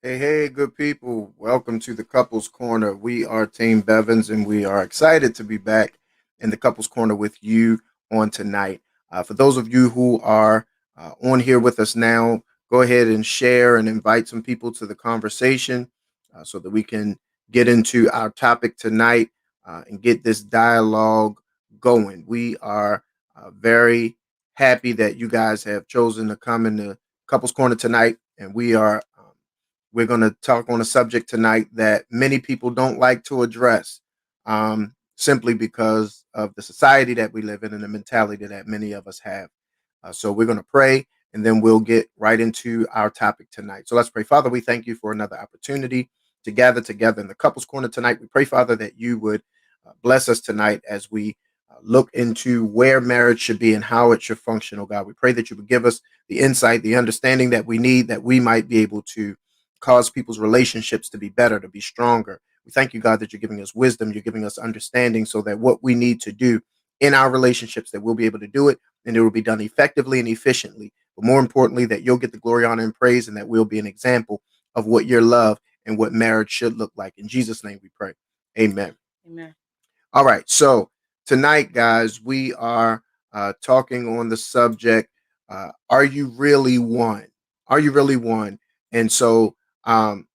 Hey, hey, good people. Welcome to the Couples Corner. We are Team Bevins, and we are excited to be back in the Couples Corner with you on tonight. For those of you who are on here with us now, go ahead and share and invite some people to the conversation so that we can get into our topic tonight and get this dialogue going. We are very happy that you guys have chosen to come in the Couples Corner tonight, and we're going to talk on a subject tonight that many people don't like to address, simply because of the society that we live in and the mentality that many of us have. So we're going to pray and then we'll get right into our topic tonight. So let's pray. Father, we thank you for another opportunity to gather together in the Couples Corner tonight. We pray, Father, that you would bless us tonight as we look into where marriage should be and how it should function, oh God. We pray that you would give us the insight, the understanding that we need, that we might be able to cause people's relationships to be better, to be stronger. We thank you, God, that you're giving us wisdom, you're giving us understanding so that what we need to do in our relationships, that we'll be able to do it and it will be done effectively and efficiently. But more importantly, that you'll get the glory, honor, and praise, and that we'll be an example of what your love and what marriage should look like. In Jesus' name we pray. Amen. Amen. All right. So tonight, guys, we are talking on the subject, are you really one? Are you really one? And so, um,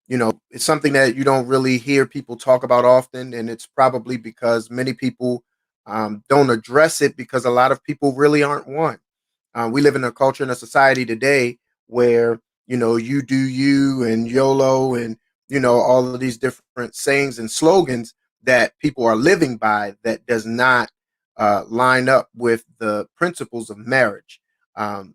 it's something that you don't really hear people talk about often. And it's probably because many people don't address it because a lot of people really aren't one. We live in a culture and a society today where, you do you and YOLO and, all of these different sayings and slogans that people are living by that does not line up with the principles of marriage. Um,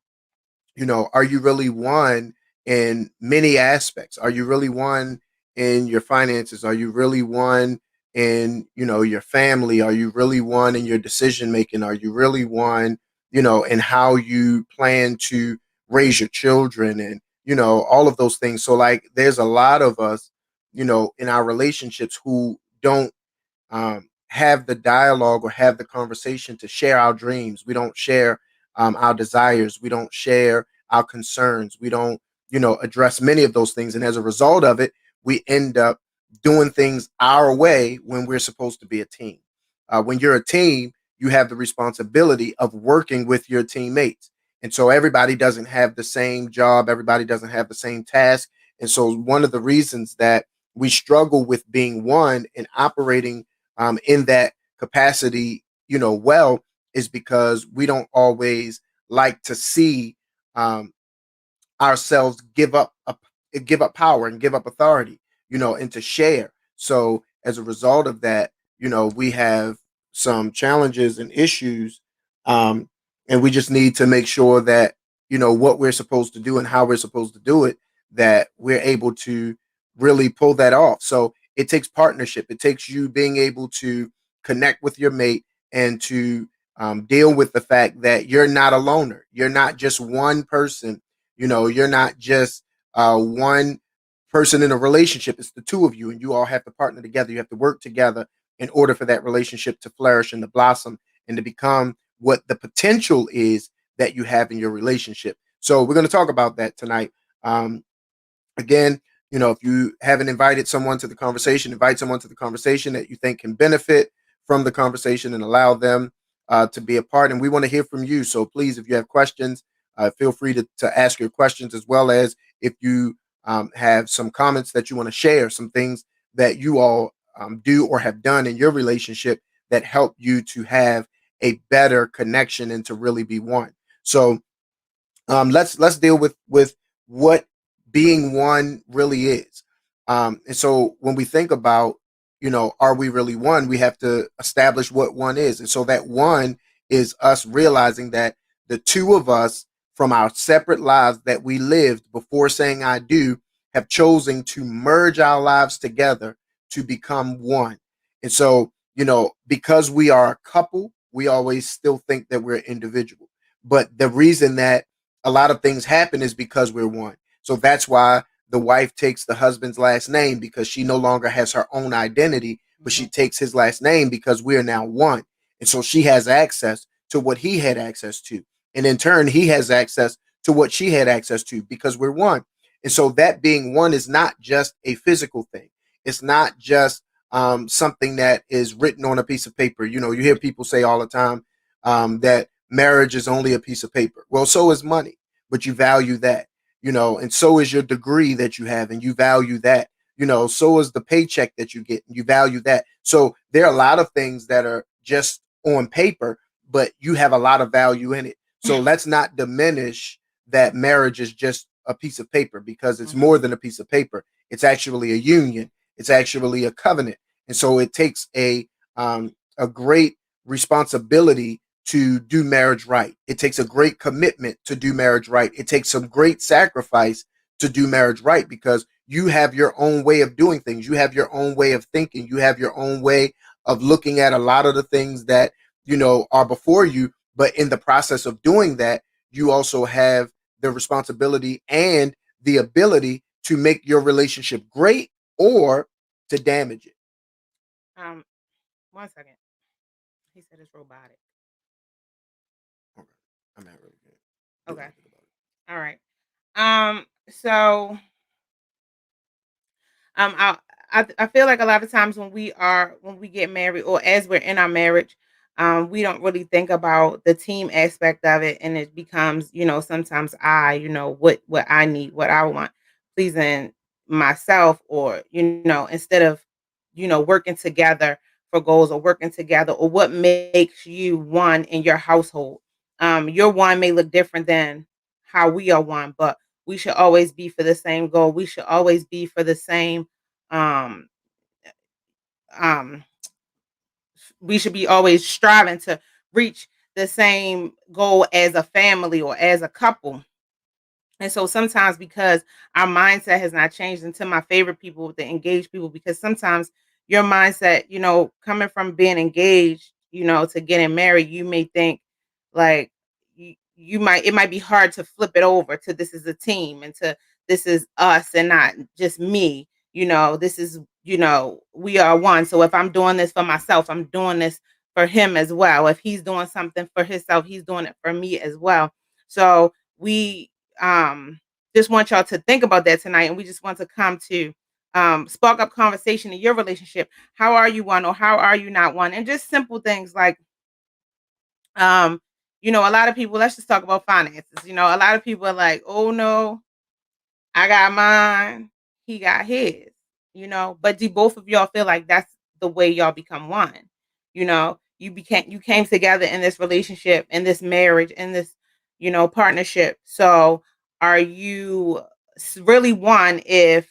are you really one in many aspects? Are you really one in your finances? Are you really one in, your family? Are you really one in your decision making? Are you really one, in how you plan to raise your children and, all of those things? So like there's a lot of us, in our relationships who don't have the dialogue or have the conversation to share our dreams. We don't share our desires. We don't share our concerns. We don't, address many of those things. And as a result of it, we end up doing things our way when we're supposed to be a team. When you're a team, you have the responsibility of working with your teammates. And so everybody doesn't have the same job, everybody doesn't have the same task. And so one of the reasons that we struggle with being one and operating in that capacity, well, is because we don't always like to see um, ourselves give up power and give up authority, and to share. So as a result of that, we have some challenges and issues, um, and we just need to make sure that what we're supposed to do and how we're supposed to do it, that we're able to really pull that off. So it takes partnership. It takes you being able to connect with your mate and to deal with the fact that you're not a loner. You're not just one person. You're not just one person in a relationship. It's the two of you, and you all have to partner together. You have to work together in order for that relationship to flourish and to blossom and to become what the potential is that you have in your relationship. So we're going to talk about that tonight. Again, if you haven't invited someone to the conversation, invite someone to the conversation that you think can benefit from the conversation and allow them to be a part. And we want to hear from you. So please, if you have questions, feel free to ask your questions, as well as if you have some comments that you want to share, some things that you all do or have done in your relationship that help you to have a better connection and to really be one. So let's deal with what being one really is. And so when we think about, are we really one? We have to establish what one is. And so that one is us realizing that the two of us from our separate lives that we lived before saying I do have chosen to merge our lives together to become one. And so, because we are a couple, we always still think that we're individual. But the reason that a lot of things happen is because we're one. So that's why the wife takes the husband's last name, because she no longer has her own identity, but she Mhm. takes his last name because we are now one. And so she has access to what he had access to. And in turn, he has access to what she had access to because we're one. And so that being one is not just a physical thing. It's not just something that is written on a piece of paper. You know, you hear people say all the time that marriage is only a piece of paper. Well, so is money, but you value that, you know, and so is your degree that you have, and you value that, you know, so is the paycheck that you get, and you value that. So there are a lot of things that are just on paper, but you have a lot of value in it. So let's not diminish that marriage is just a piece of paper, because it's more than a piece of paper. It's actually a union. It's actually a covenant. And so it takes a great responsibility to do marriage right. It takes a great commitment to do marriage right. It takes some great sacrifice to do marriage right, because you have your own way of doing things. You have your own way of thinking. You have your own way of looking at a lot of the things that, you know, are before you. But in the process of doing that, you also have the responsibility and the ability to make your relationship great or to damage it. Um, 1 second. He said it's robotic. Okay. I'm not really doing Okay. anything about All right. So I feel like a lot of times when we get married or as we're in our marriage, we don't really think about the team aspect of it, and it becomes, sometimes what I need, what I want, pleasing myself, or instead of working together for goals, or working together, or what makes you one in your household. Your one may look different than how we are one, but we should always be for the same goal. We should always be for the same um um we should be always striving to reach the same goal as a family or as a couple. And so sometimes, because our mindset has not changed, into my favorite people, the engaged people, because sometimes your mindset, coming from being engaged, to getting married, you may think like it might be hard to flip it over to this is a team, and to this is us and not just me. This is, we are one. So if I'm doing this for myself, I'm doing this for him as well. If he's doing something for himself, he's doing it for me as well. So we um just want y'all to think about that tonight, and we just want to come to spark up conversation in your relationship. How are you one, or how are you not one? And just simple things like, um a lot of people, let's just talk about finances. A lot of people are like, oh no, I got mine, he got his, but do both of y'all feel like that's the way y'all become one? You came together in this relationship, in this marriage, in this, partnership. So are you really one if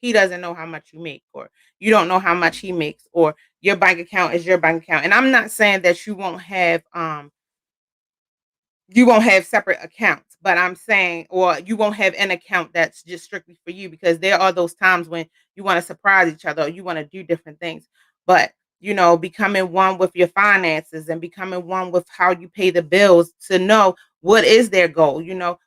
he doesn't know how much you make, or you don't know how much he makes, or your bank account is your bank account? And I'm not saying that you won't have separate accounts, but I'm saying, or you won't have an account that's just strictly for you, because there are those times when you want to surprise each other, or you want to do different things. But, becoming one with your finances, and becoming one with how you pay the bills, to know what is their goal,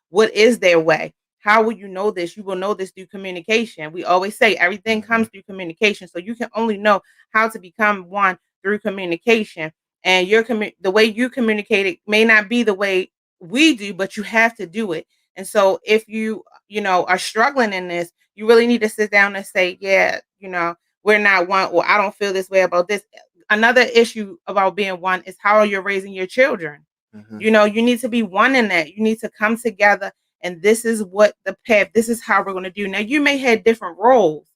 what is their way. How will you know this? You will know this through communication. We always say everything it. comes through communication. So you can only know how to become one through communication. And the way you communicate it may not be the way we do, but you have to do it. And so if are struggling in this, you really need to sit down and say, yeah, we're not one, or I don't feel this way about this. Another issue about being one is how you're raising your children. Hmm. You need to be one in that. You need to come together, and this is what the path, this is how we're going to do. Now, you may have different roles,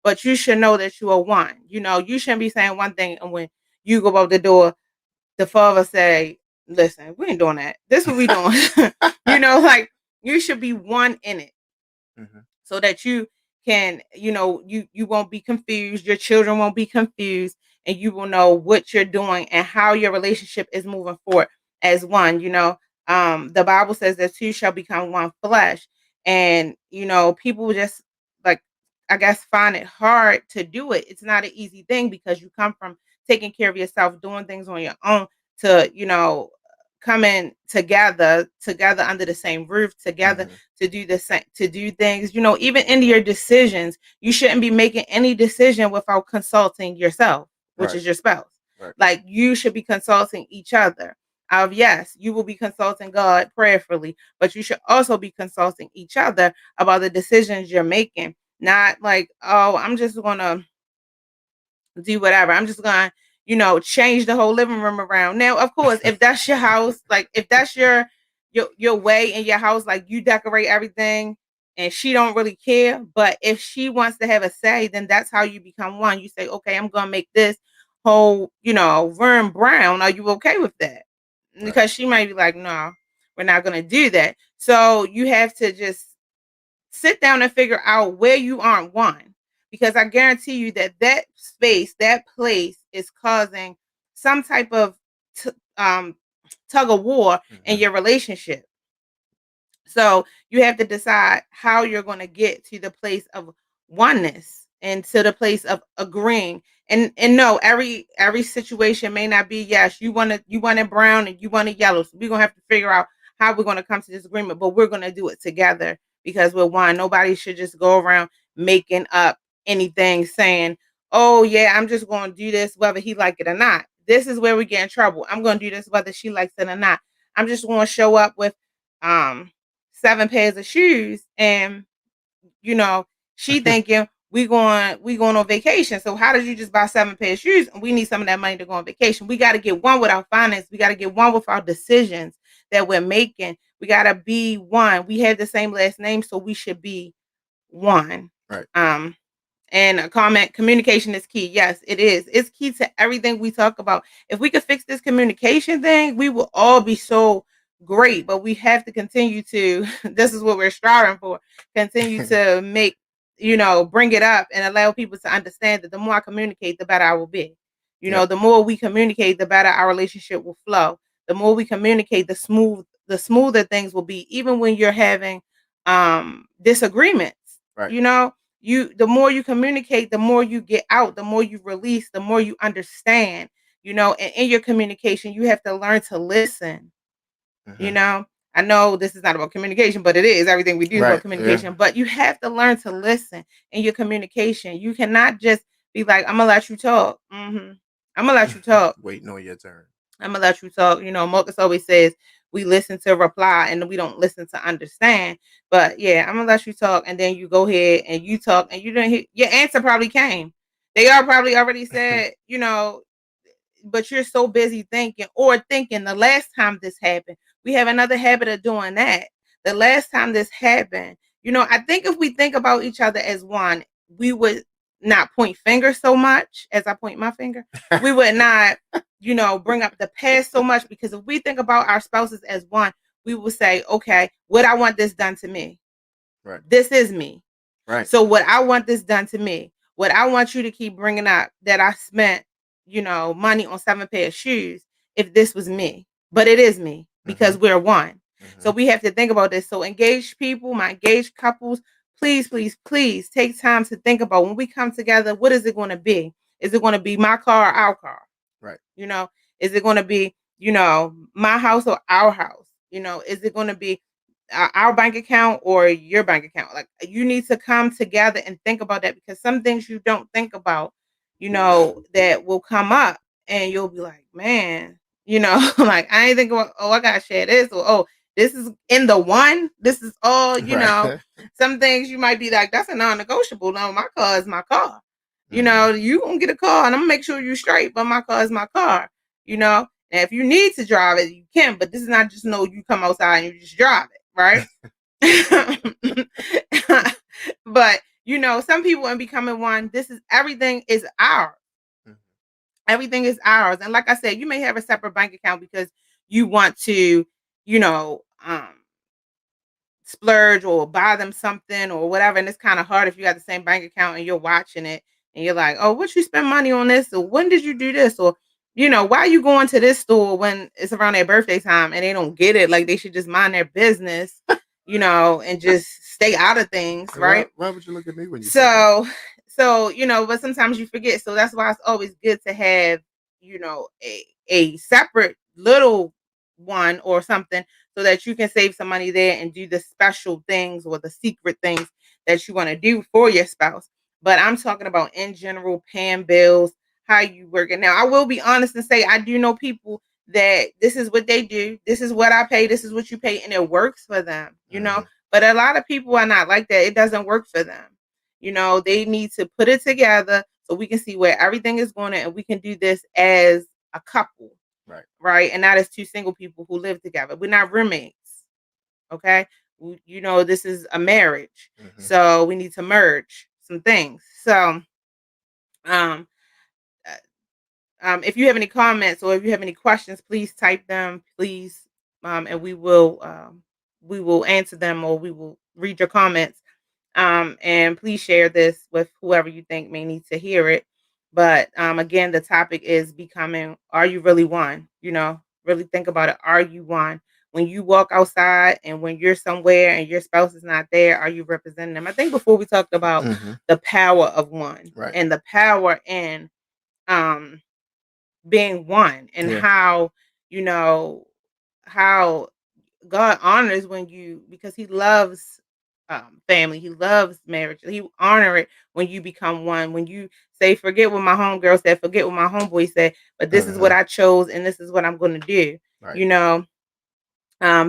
but you should know that you are one. You shouldn't be saying one thing, and when you go out the door, the father say, "Listen, we ain't doing that. This is what we doing." Like, you should be one in it, Hmm. so that you can, you won't be confused, your children won't be confused, and you will know what you're doing and how your relationship is moving forward as one. The Bible says that two shall become one flesh. And people just, like, I guess, find it hard to do it. It's not an easy thing, because you come from taking care of yourself, doing things on your own, to coming together under the same roof, together Hmm. to do the same, to do things, even in your decisions. You shouldn't be making any decision without consulting yourself, which Right. is your spouse. Right. Like, you should be consulting each other. of, yes, you will be consulting God prayerfully, but you should also be consulting each other about the decisions you're making. Not like, oh, I'm just gonna do whatever. I'm just gonna, change the whole living room around. Now, of course, if that's your house, like if that's your way in your house, like you decorate everything and she don't really care. But if she wants to have a say, then that's how you become one. You say, okay, I'm gonna make this whole, room brown. Are you okay with that? Right. Because she might be like, no, we're not gonna do that. So you have to just sit down and figure out where you aren't one, because I guarantee you that that space, that place is causing some type of t- um, tug of war in Mhm. your relationship. So you have to decide how you're going to get to the place of oneness and to the place of agreeing. And no, every situation may not be, yes, you want it brown and you want it yellow. So we're gonna have to figure out how we're gonna come to this agreement, but we're gonna do it together because we're one. Nobody should just go around making up anything saying, oh yeah, I'm just gonna do this whether he like it or not. This is where we get in trouble. I'm gonna do this whether she likes it or not. I'm just gonna show up with um 7 pairs of shoes, and you know, she thinking we going on vacation. So how did you just buy 7 pairs of shoes and we need some of that money to go on vacation? We got to get one with our finance. We got to get one with our decisions that we're making. We got to be one. We have the same last name, so we should be one. Right. And a comment, communication is key. Yes, it is. It's key to everything we talk about. If we could fix this communication thing, we will all be so great. But we have to continue to, this is what we're striving for, continue to make, bring it up and allow people to understand that the more I communicate, the better I will be. Yep. The more we communicate, the better our relationship will flow. The more we communicate, the smoother things will be, even when you're having disagreements. Right. You know, the more you communicate, the more you get out, the more you release, the more you understand. And in your communication you have to learn to listen. you Mhm. know I know this is not about communication, but it is. Everything we do is about Right. Yeah. communication, but you have to learn to listen in your communication. You cannot just be like, I'm gonna let you talk. I'm gonna let you talk. Waiting on your turn. I'm gonna let you talk. Marcus always says we listen to reply and we don't listen to understand. But yeah, I'm gonna let you talk, and then you go ahead and you talk, and you didn't hear your answer. Probably came. They are probably already said, but you're so busy thinking the last time this happened. We have another habit of doing that. The last time this happened, I think if we think about each other as one, we would not point fingers so much as I point my finger. We would not, bring up the past so much, because if we think about our spouses as one, we will say, okay, what I want this done to me. Right. This is me. Right. So what I want this done to me, what I want you to keep bringing up that I spent, money on 7 pair of shoes, if this was me, but it is me because Mhm. we're one. So Mhm. we have to think about this. So engaged people, my engaged couples, please, please, please take time to think about when we come together, what is it going to be? Is it going to be my car or our car? Right. You know, is it going to be, my house or our house? Is it going to be our bank account or your bank account? Like, you need to come together and think about that, because some things you don't think about, that will come up, and you'll be like, man, like I ain't think about, oh, I gotta share this, or oh, this is in the one. This is all, Right. some things you might be like, that's a non-negotiable. No, my car is my car. Mhm. You gonna get a car and I'm gonna make sure you're straight, but my car is my car, And if you need to drive it, you can, but this is not just no you come outside and you just drive it, right? But some people in becoming one, this is everything is ours. Mhm. Everything is ours. And like I said, you may have a separate bank account because you want to, you know, um splurge or buy them something or whatever. And it's kind of hard if you got the same bank account and you're watching it and you're like, oh, what you spend money on this? Or when did you do this? Or, why are you going to this store when it's around their birthday time and they don't get it? Like they should just mind their business, and just stay out of things, Why right? why would you look at me when you say that? So, but sometimes you forget. So that's why it's always good to have, a separate little one or something, so that you can save some money there and do the special things or the secret things that you want to do for your spouse. But I'm talking about in general, paying bills, how you work it. Now, I will be honest and say I do know people that this is what they do, this is what I pay, this is what you pay, and it works for them, Mhm. But a lot of people are not like that. It doesn't work for them. They need to put it together so we can see where everything is going, and we can do this as a couple, Right. right? And not as two single people who live together. We're not roommates, okay? This is a marriage, Mhm. so we need to merge some things. So, um, uh, if you have any comments or if you have any questions, please type them, please, and we will answer them, or we will read your comments. And please share this with whoever you think may need to hear it. But again, the topic is becoming. Are you really one? Really think about it. Are you one? When you walk outside and when you're somewhere and your spouse is not there, are you representing them? I think before we talked about Mhm. the power of one Right. and the power in um being one, and Yeah. you know how God honors when you, because he loves family, he loves marriage. He honor it when you become one. When you say, forget what my homegirl said, forget what my homeboy said, but this is what Mhm. I chose and this is what I'm going to do. Right. You know,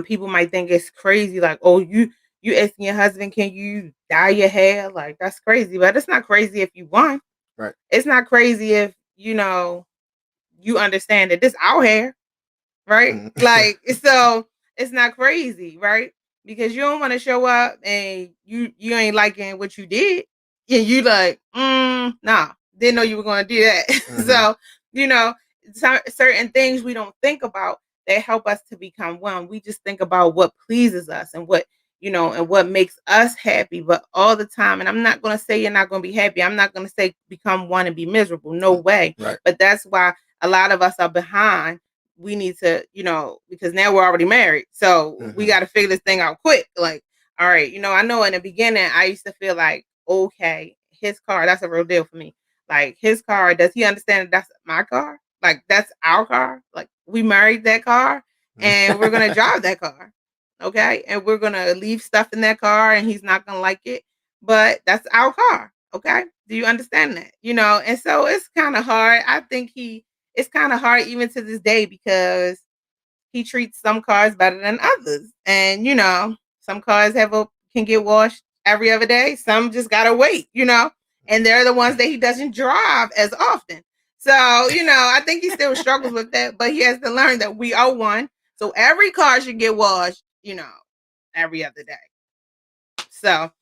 people might think it's crazy, like, oh, you asking your husband, can you dye your hair? Like, that's crazy, but it's not crazy if you want. Right. It's not crazy if you understand that this our hair, right? Mhm. Like, so it's not crazy, right? Because you don't want to show up and you ain't liking what you did, and you like, nah, didn't know you were going to do that. Mhm. So, you know, certain things we don't think about that help us to become one. We just think about what pleases us and what makes us happy. But all the time, and I'm not going to say you're not going to be happy. I'm not going to say become one and be miserable. No way. Right. But that's why a lot of us are behind. We need to, because now we're already married. So we Mhm. got to figure this thing out quick. Like, all right, I know in the beginning I used to feel like, okay, his car, that's a real deal for me. Like, his car, does he understand that that's my car? Like, that's our car. Like, we married that car and we're going to drive that car. Okay. And we're going to leave stuff in that car and he's not going to like it. But that's our car. Okay. Do you understand that? And so it's kind of hard. I think it's kind of hard even to this day because he treats some cars better than others. And some cars can get washed every other day. Some just gotta wait, and they're the ones that he doesn't drive as often. So, I think he still struggles with that, but he has to learn that we are one. So every car should get washed, every other day. So,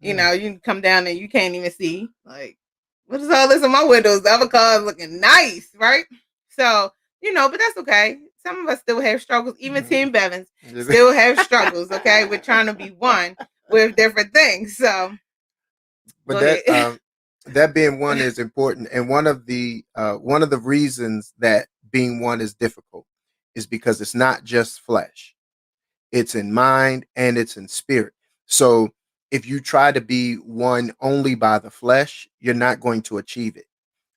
Mm. you can come down and you can't even see, like, what is all this in my windows? The other car's looking nice, right? So, but that's okay. Some of us still have struggles. Even Mhm. Team Bevins still have struggles, okay? We're trying to be one with different things. So, But go that ahead. that being one is important, and one of the reasons that being one is difficult is because it's not just flesh; it's in mind and it's in spirit. So if you try to be one only by the flesh, you're not going to achieve it.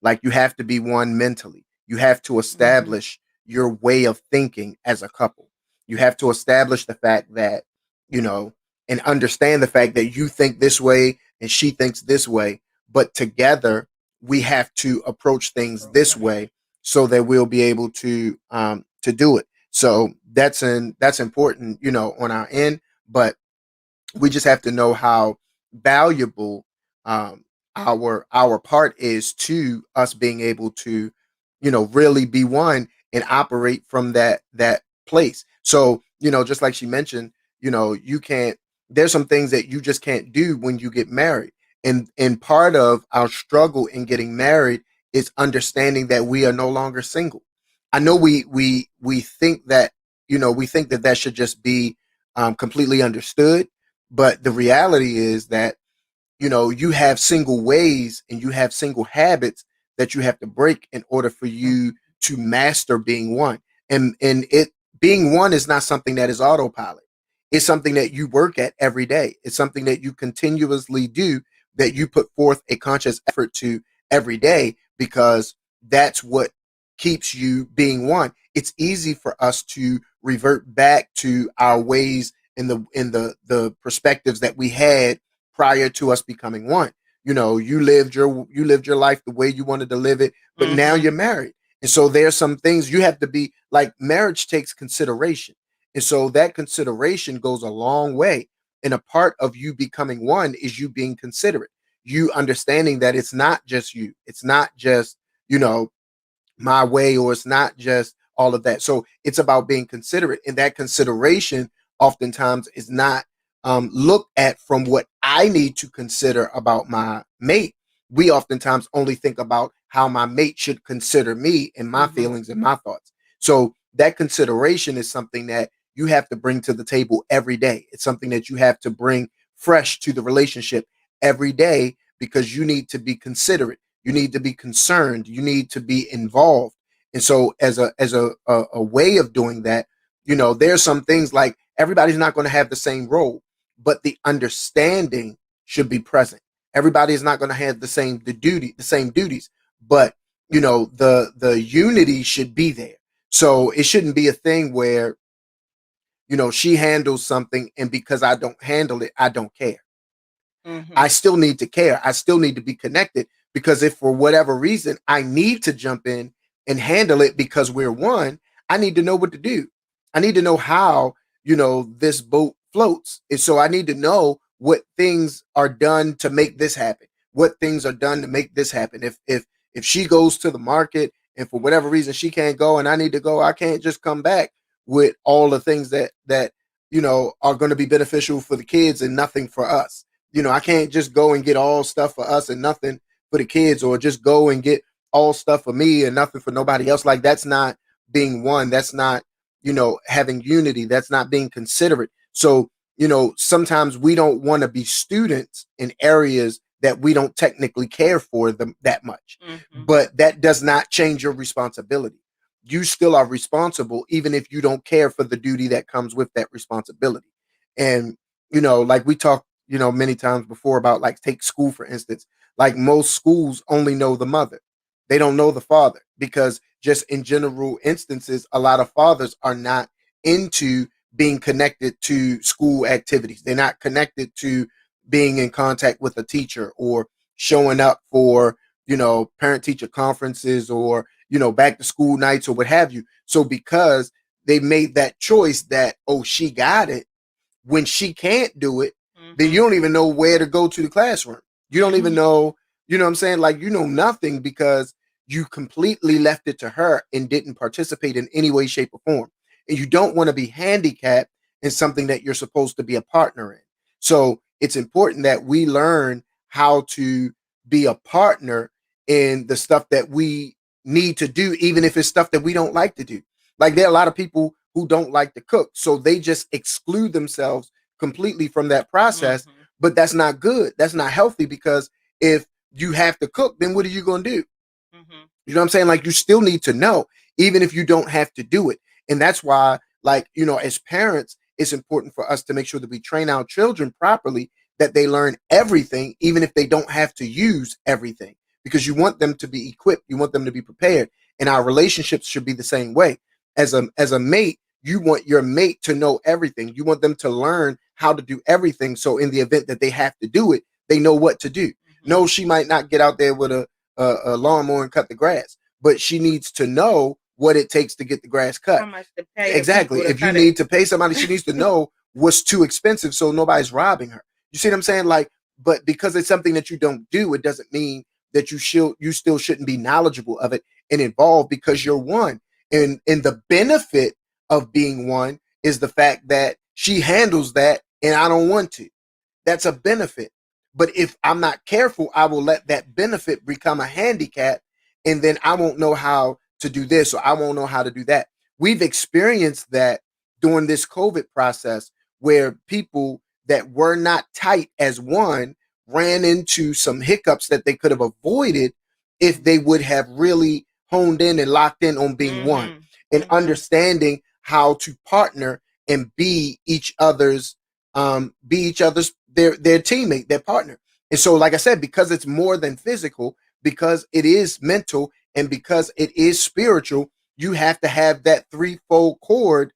Like, you have to be one mentally. You have to Mhm. establish your way of thinking as a couple. You have to establish the fact that, you know, and understand the fact that you think this way and she thinks this way, but together we have to approach things this way so that we'll be able to do it. So that's important, on our end, but we just have to know how valuable um, our part is to us being able to, really be one and operate from that place. So, just like she mentioned, you can't. There's some things that you just can't do when you get married, and part of our struggle in getting married is understanding that we are no longer single. I know we think that that should just be completely understood, but the reality is that, you have single ways and you have single habits that you have to break in order for you to master being one. And it being one is not something that is autopilot. It's something that you work at every day. It's something that you continuously do, that you put forth a conscious effort to every day, because that's what keeps you being one. It's easy for us to revert back to our ways in the perspectives that we had prior to us becoming one. You lived your life the way you wanted to live it, but now Mhm. you're married. And so there's some things you have to be like, marriage takes consideration. And so that consideration goes a long way. And a part of you becoming one is you being considerate, you understanding that it's not just you, it's not just, you know, my way, or it's not just all of that. So it's about being considerate, and that consideration oftentimes is not looked at from what I need to consider about my mate. We oftentimes only think about how my mate should consider me and my Mhm. feelings and my thoughts. So that consideration is something that you have to bring to the table every day. It's something that you have to bring fresh to the relationship every day, because you need to be considerate, you need to be concerned, you need to be involved. And so as a way of doing that, there's some things like everybody's not going to have the same role, but the understanding should be present. Everybody is not going to have the same duties, but the unity should be there. So it shouldn't be a thing where she handles something, and because I don't handle it, I don't care. I Mhm. still need to care. I still need to be connected, because if for whatever reason I need to jump in and handle it because we're one, I need to know what to do. I need to know how, this boat floats. And so I need to know what things are done to make this happen. What things are done to make this happen. If she goes to the market and for whatever reason she can't go and I need to go, I can't just come back with all the things that are going to be beneficial for the kids and nothing for us. I can't just go and get all stuff for us and nothing for the kids, or just go and get all stuff for me and nothing for nobody else. Like, that's not being one. That's not, having unity. That's not being considerate. So, sometimes we don't want to be students in areas that we don't technically care for them that much. Mhm. But that does not change your responsibility. You still are responsible, even if you don't care for the duty that comes with that responsibility. And, like we talked, many times before about, like, take school, for instance. Like, most schools only know the mother. They don't know the father, because just in general instances, a lot of fathers are not into being connected to school activities. They're not connected to being in contact with a teacher, or showing up for, parent teacher conferences, or, back to school nights, or what have you. So because they made that choice that, oh, she got it, when she can't do it, then you Mhm. don't even know where to go to the classroom. You don't even Mhm. know, what I'm saying? Like, nothing, because you completely left it to her and didn't participate in any way, shape, or form. And you don't want to be handicapped in something that you're supposed to be a partner in. So it's important that we learn how to be a partner in the stuff that we need to do, even if it's stuff that we don't like to do. Like, there are a lot of people who don't like to cook, so they just exclude themselves completely from that process. Mhm. But that's not good. That's not healthy, because if you have to cook, then what are you going to do? Mhm. You know what I'm saying? Like, you still need to know, even if you don't have to do it. And that's why, like, as parents, it's important for us to make sure that we train our children properly, that they learn everything, even if they don't have to use everything, because you want them to be equipped, you want them to be prepared. And our relationships should be the same way. As a mate, you want your mate to know everything. You want them to learn how to do everything. So in the event that they have to do it, they know what to do. Mhm. No, she might not get out there with a lawnmower and cut the grass, but she needs to know what it takes to get the grass cut. How much to pay the Exactly. people to If you cut it. need to pay somebody, she needs to know what's too expensive, so nobody's robbing her. You see what I'm saying? Like, but because it's something that you don't do, it doesn't mean that you still shouldn't be knowledgeable of it and involved, because you're one. And the benefit of being one is the fact that she handles that and I don't want to. That's a benefit. But if I'm not careful, I will let that benefit become a handicap, and then I won't know how to do this, or I won't know how to do that. We've experienced that during this COVID process, where people that were not tight as one ran into some hiccups that they could have avoided if they would have really honed in and locked in on being one, Mhm. and Mhm. understanding how to partner and be each other's their teammate, their partner. And so, like I said, because it's more than physical, because it is mental, and because it is spiritual, you have to have that threefold cord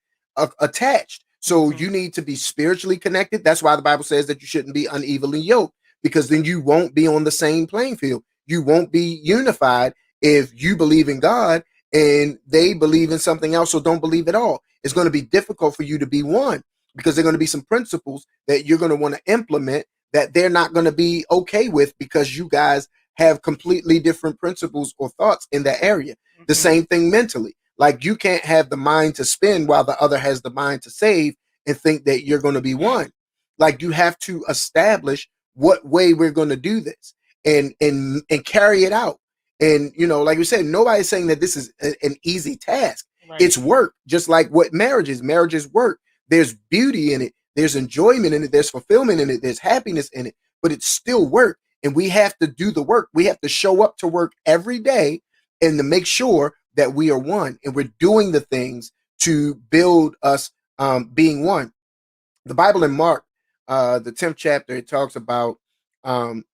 attached. So Mhm. you need to be spiritually connected. That's why the Bible says that you shouldn't be unevenly yoked, because then you won't be on the same playing field. You won't be unified if you believe in God and they believe in something else or don't believe at all. It's going to be difficult for you to be one because there are going to be some principles that you're going to want to implement that they're not going to be okay with because you guys have completely different principles or thoughts in that area. The same thing mentally. Like you can't have the mind to spend while the other has the mind to save and think that you're going to be one. Like you have to establish what way we're going to do this and carry it out. And like we said, nobody's saying that this is an easy task. Right. It's work, just like what marriage is. Marriage is work. There's beauty in it. There's enjoyment in it. There's fulfillment in it. There's happiness in it. But it's still work. And we have to do the work. We have to show up to work every day and to make sure that we are one. And we're doing the things to build us being one. The Bible in Mark, the 10th chapter, it talks about, when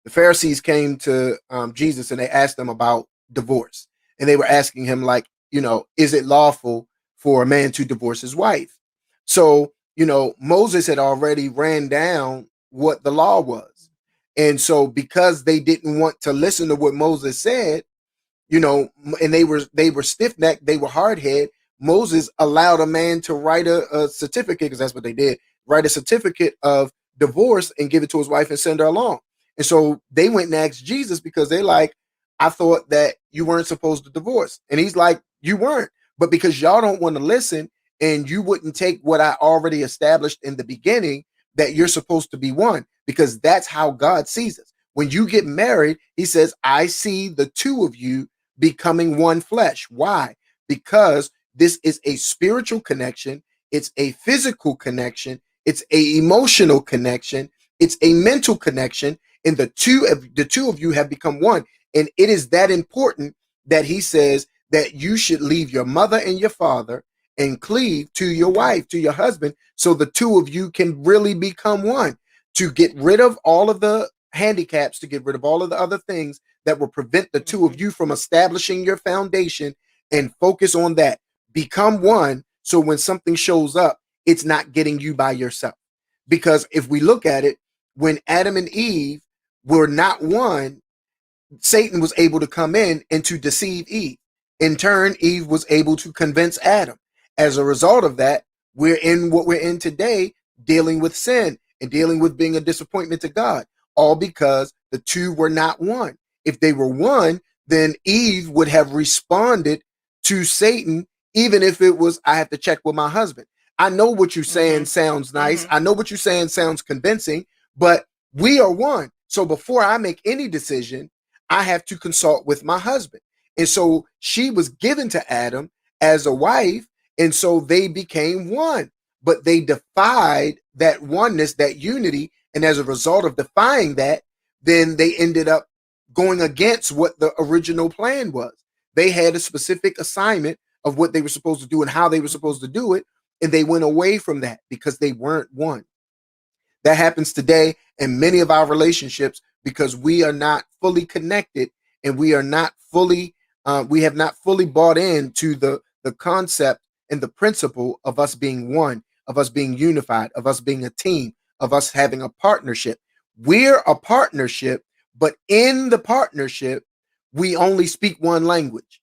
the Pharisees came to Jesus and they asked him about divorce. And they were asking him, like, is it lawful for a man to divorce his wife? So, Moses had already ran down what the law was. And so because they didn't want to listen to what Moses said, and they were stiff-necked, they were hard-headed, Moses allowed a man to write a certificate, because that's what they did, write a certificate of divorce and give it to his wife and send her along. And so they went and asked Jesus because they're like, I thought that you weren't supposed to divorce. And he's like, you weren't. But because y'all don't want to listen and you wouldn't take what I already established in the beginning, that you're supposed to be one, because that's how God sees us. When you get married, he says, I see the two of you becoming one flesh. Why? Because this is a spiritual connection. It's a physical connection. It's a emotional connection. It's a mental connection. And the two of you have become one. And it is that important that he says that you should leave your mother and your father and cleave to your wife, to your husband, so the two of you can really become one, to get rid of all of the handicaps, to get rid of all of the other things that will prevent the two of you from establishing your foundation, and focus on that. Become one, so when something shows up, it's not getting you by yourself. Because if we look at it, when Adam and Eve were not one, Satan was able to come in and to deceive Eve. In turn, Eve was able to convince Adam. As a result of that, we're in what we're in today, dealing with sin and dealing with being a disappointment to God, all because the two were not one. If they were one, then Eve would have responded to Satan, even if it was, I have to check with my husband. I know what you're saying sounds nice. I know what you're saying sounds convincing, but we are one. So before I make any decision, I have to consult with my husband. And so she was given to Adam as a wife, and so they became one. But they defied that oneness, that unity, and as a result of defying that, then they ended up going against what the original plan was. They had a specific assignment of what they were supposed to do and how they were supposed to do it, and they went away from that because they weren't one. That happens today in many of our relationships because we are not fully connected, and we are not fully we have not fully bought into the concept and the principle of us being one, of us being unified, of us being a team, of us having a partnership. We're a partnership, but in the partnership, we only speak one language.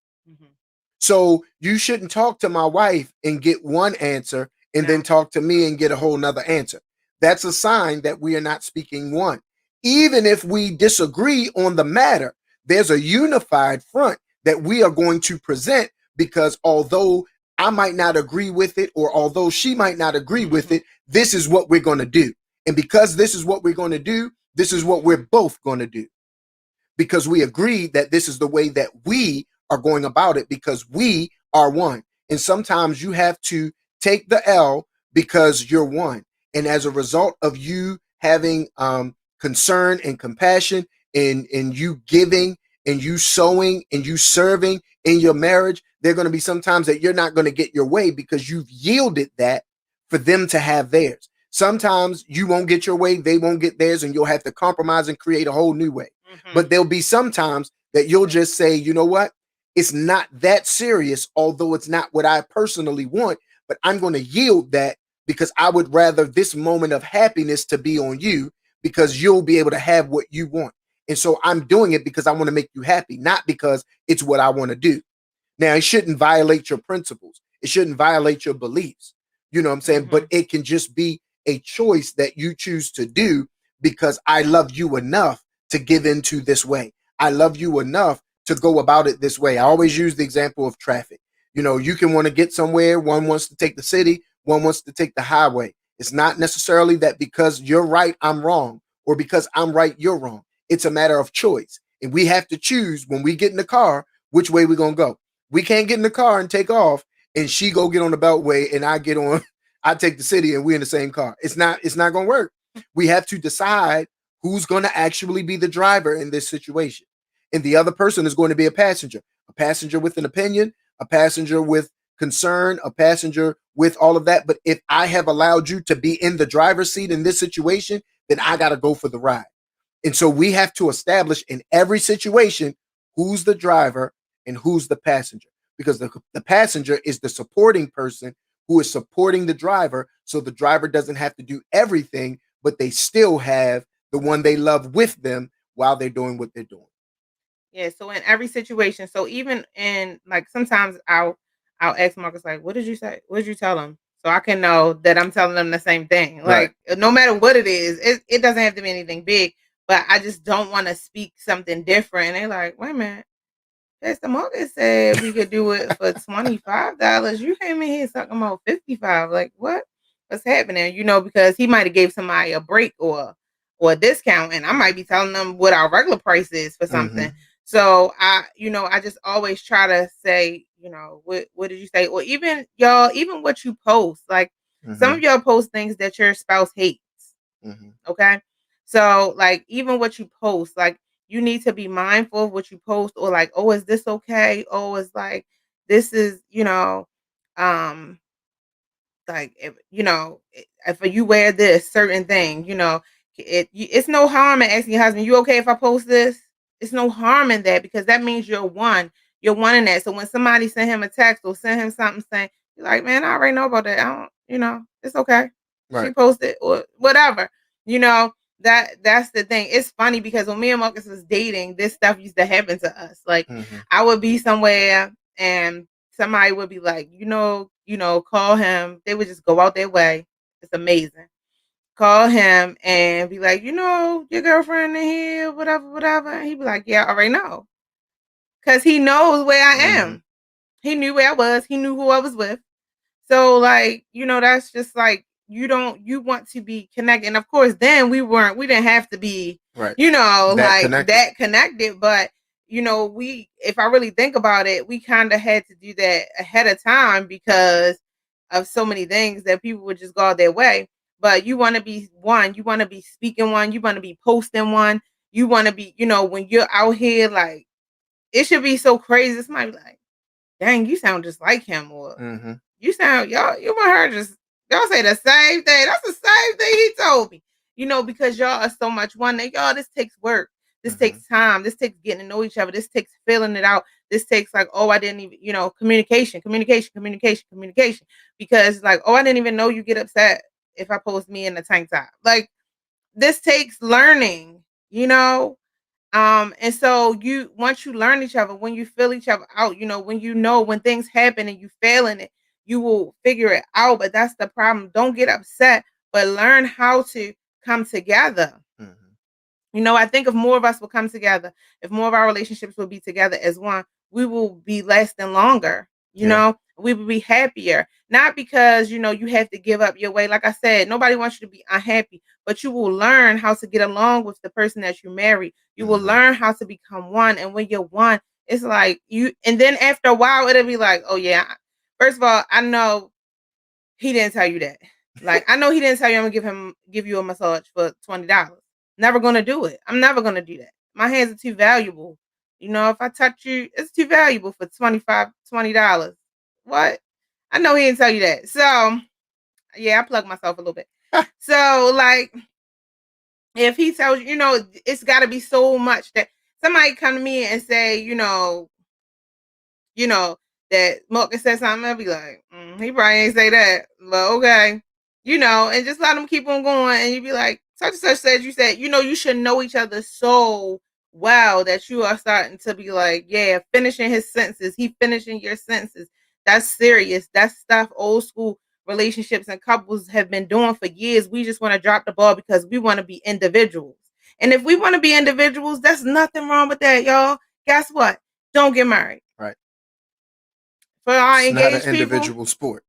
So you shouldn't talk to my wife and get one answer and then talk to me and get a whole nother answer. That's a sign that we are not speaking one. Even if we disagree on the matter, there's a unified front that we are going to present, because although I might not agree with it, or although she might not agree with it, this is what we're going to do. And because this is what we're going to do, this is what we're both going to do. Because we agreed that this is the way that we are going about it, because we are one. And sometimes you have to take the L because you're one. And as a result of you having concern and compassion, and you giving and you sowing and you serving in your marriage, there are going to be some times that you're not going to get your way because you've yielded that for them to have theirs. Sometimes you won't get your way, they won't get theirs, and you'll have to compromise and create a whole new way. But there'll be some times that you'll just say, you know what? It's not that serious, although it's not what I personally want, but I'm going to yield that because I would rather this moment of happiness to be on you, because you'll be able to have what you want. And so I'm doing it because I want to make you happy, not because it's what I want to do. Now, it shouldn't violate your principles. It shouldn't violate your beliefs. You know what I'm saying? But Mhm. it can just be a choice that you choose to do because I love you enough to give into this way. I love you enough to go about it this way. I always use the example of traffic. You know, you can want to get somewhere. One wants to take the city, one wants to take the highway. It's not necessarily that because you're right, I'm wrong, or because I'm right, you're wrong. It's a matter of choice. And we have to choose when we get in the car which way we're going to go. We can't get in the car and take off and she go get on the beltway and I get on, I take the city and we're in the same car. It's not going to work. We have to decide who's going to actually be the driver in this situation. And the other person is going to be a passenger with an opinion, a passenger with concern, a passenger with all of that. But if I have allowed you to be in the driver's seat in this situation, then I got to go for the ride. And so we have to establish in every situation who's the driver and who's the passenger, because the passenger is the supporting person who is supporting the driver. So the driver doesn't have to do everything, but they still have the one they love with them while they're doing what they're doing. Yeah, so in every situation, so even in like sometimes I'll ask Marcus like, "What did you say? What did you tell them?" So I can know that I'm telling them the same thing. Right. Like no matter what it is, it doesn't have to be anything big, but I just don't want to speak something different. And they're like, "Wait a minute, Pastor Marcus said we could do it for $25. You came in here talking about 55. Like what? What's happening?" You know, because he might have gave somebody a break or a discount, and I might be telling them what our regular price is for something. Mm-hmm. So I just always try to say, what did you say? Or even y'all, even what you post, like some Mm-hmm. of y'all post things that your spouse hates. Mm-hmm. Okay. So like even what you post, like you need to be mindful of what you post, or like, oh, is this okay? Oh, it's like this is, um like if you wear this certain thing, it's no harm in asking your husband, you okay if I post this? It's no harm in that because that means you're one in that. So when somebody send him a text or send him something saying, you're like, man, I already know about that. I don't, it's okay. She Right. posted or whatever. You know, that's the thing. It's funny because when me and Marcus was dating, this stuff used to happen to us. Like Mm-hmm. I would be somewhere and somebody would be like, call him. They would just go out their way. It's amazing. Call him and be like, your girlfriend in here, whatever, whatever. And he'd be like, yeah, I already know. Because he knows where I Mm-hmm. am. He knew where I was. He knew who I was with. So like, that's just like you want to be connected. And of course, then we didn't have to be, Right. That like connected. that connected. But if I really think about it, we kind of had to do that ahead of time because of so many things that people would just go out their way. But you want to be one, you want to be speaking one, you want to be posting one, you want to be, when you're out here, like it should be so crazy. Somebody be like, dang, you sound just like him, or Mm-hmm. you sound you and her just y'all say the same thing. That's the same thing he told me. Because y'all are so much one. And y'all, this takes work. This Mm-hmm. takes time. This takes getting to know each other. This takes filling it out. This takes like, oh, I didn't even, communication, communication, communication, communication. Because like, oh, I didn't even know you get upset if I post me in a tank top. Like this takes learning, and so you once you learn each other, when you feel each other out, when things happen and you fail in it, you will figure it out. But that's the problem. Don't get upset, but learn how to come together. Mm-hmm. I think if more of us will come together, if more of our relationships will be together as one, we will be lasting longer. Yeah. We will be happier. Not because, you have to give up your way. Like I said, nobody wants you to be unhappy, but you will learn how to get along with the person that you marry. You will Mm-hmm. learn how to become one. And when you're one, it's like and then after a while, it'll be like, oh, yeah. First of all, I know he didn't tell you that. Like, I know he didn't tell you I'm gonna give you a massage for $20. Never gonna do it. I'm never gonna do that. My hands are too valuable. If I touch you, it's too valuable for $20. What? I know he didn't tell you that. So yeah, I plug myself a little bit. So like if he tells you, it's gotta be so much that somebody come to me and say, you know, that Marcus said something, I'll be like, he probably ain't say that, but okay, and just let them keep on going. And you be like, such and such said, you said, you should know each other so well that you are starting to be like, yeah, finishing his sentences, he finishing your sentences. That's serious. That's stuff old school relationships and couples have been doing for years. We just want to drop the ball because we want to be individuals. And if we want to be individuals, there's nothing wrong with that, y'all. Guess what? Don't get married. Right. For our It's not an engaged people, individual sport.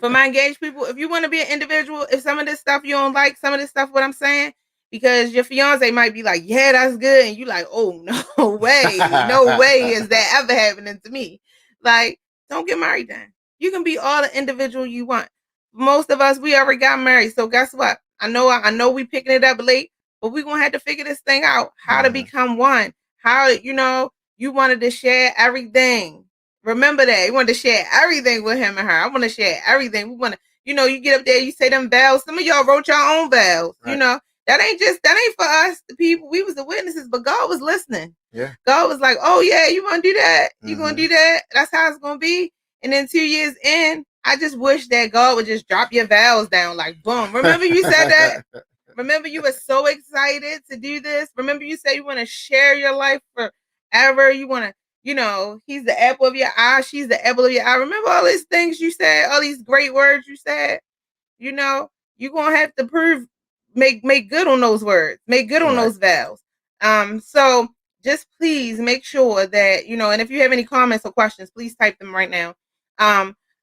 for my engaged people, if you want to be an individual, if some of this stuff you don't like, some of this stuff, what I'm saying, because your fiance might be like, yeah, that's good. And you like, oh, no way. No way is that ever happening to me. Like, don't get married then. You can be all the individual you want. Most of us, we already got married. So guess what? I know we picking it up late, but we're gonna have to figure this thing out. How to become one. How, you wanted to share everything. Remember that. You wanted to share everything with him and her. I want to share everything. We want to, you get up there, you say them vows. Some of y'all wrote your own vows. Right. That ain't for us, the people. We was the witnesses, but God was listening. Yeah. God was like, oh yeah, you want to do that? You gonna Mhm. do that? That's how it's gonna be. And then 2 years in, I just wish that God would just drop your vows down, like boom. Remember you said that? Remember you were so excited to do this? Remember you said you want to share your life forever? You want to, he's the apple of your eye, she's the apple of your eye. Remember all these things you said, all these great words you said? You're gonna have to make good on those words, make good on Right. those vows. So just please make sure that, and if you have any comments or questions, please type them right now.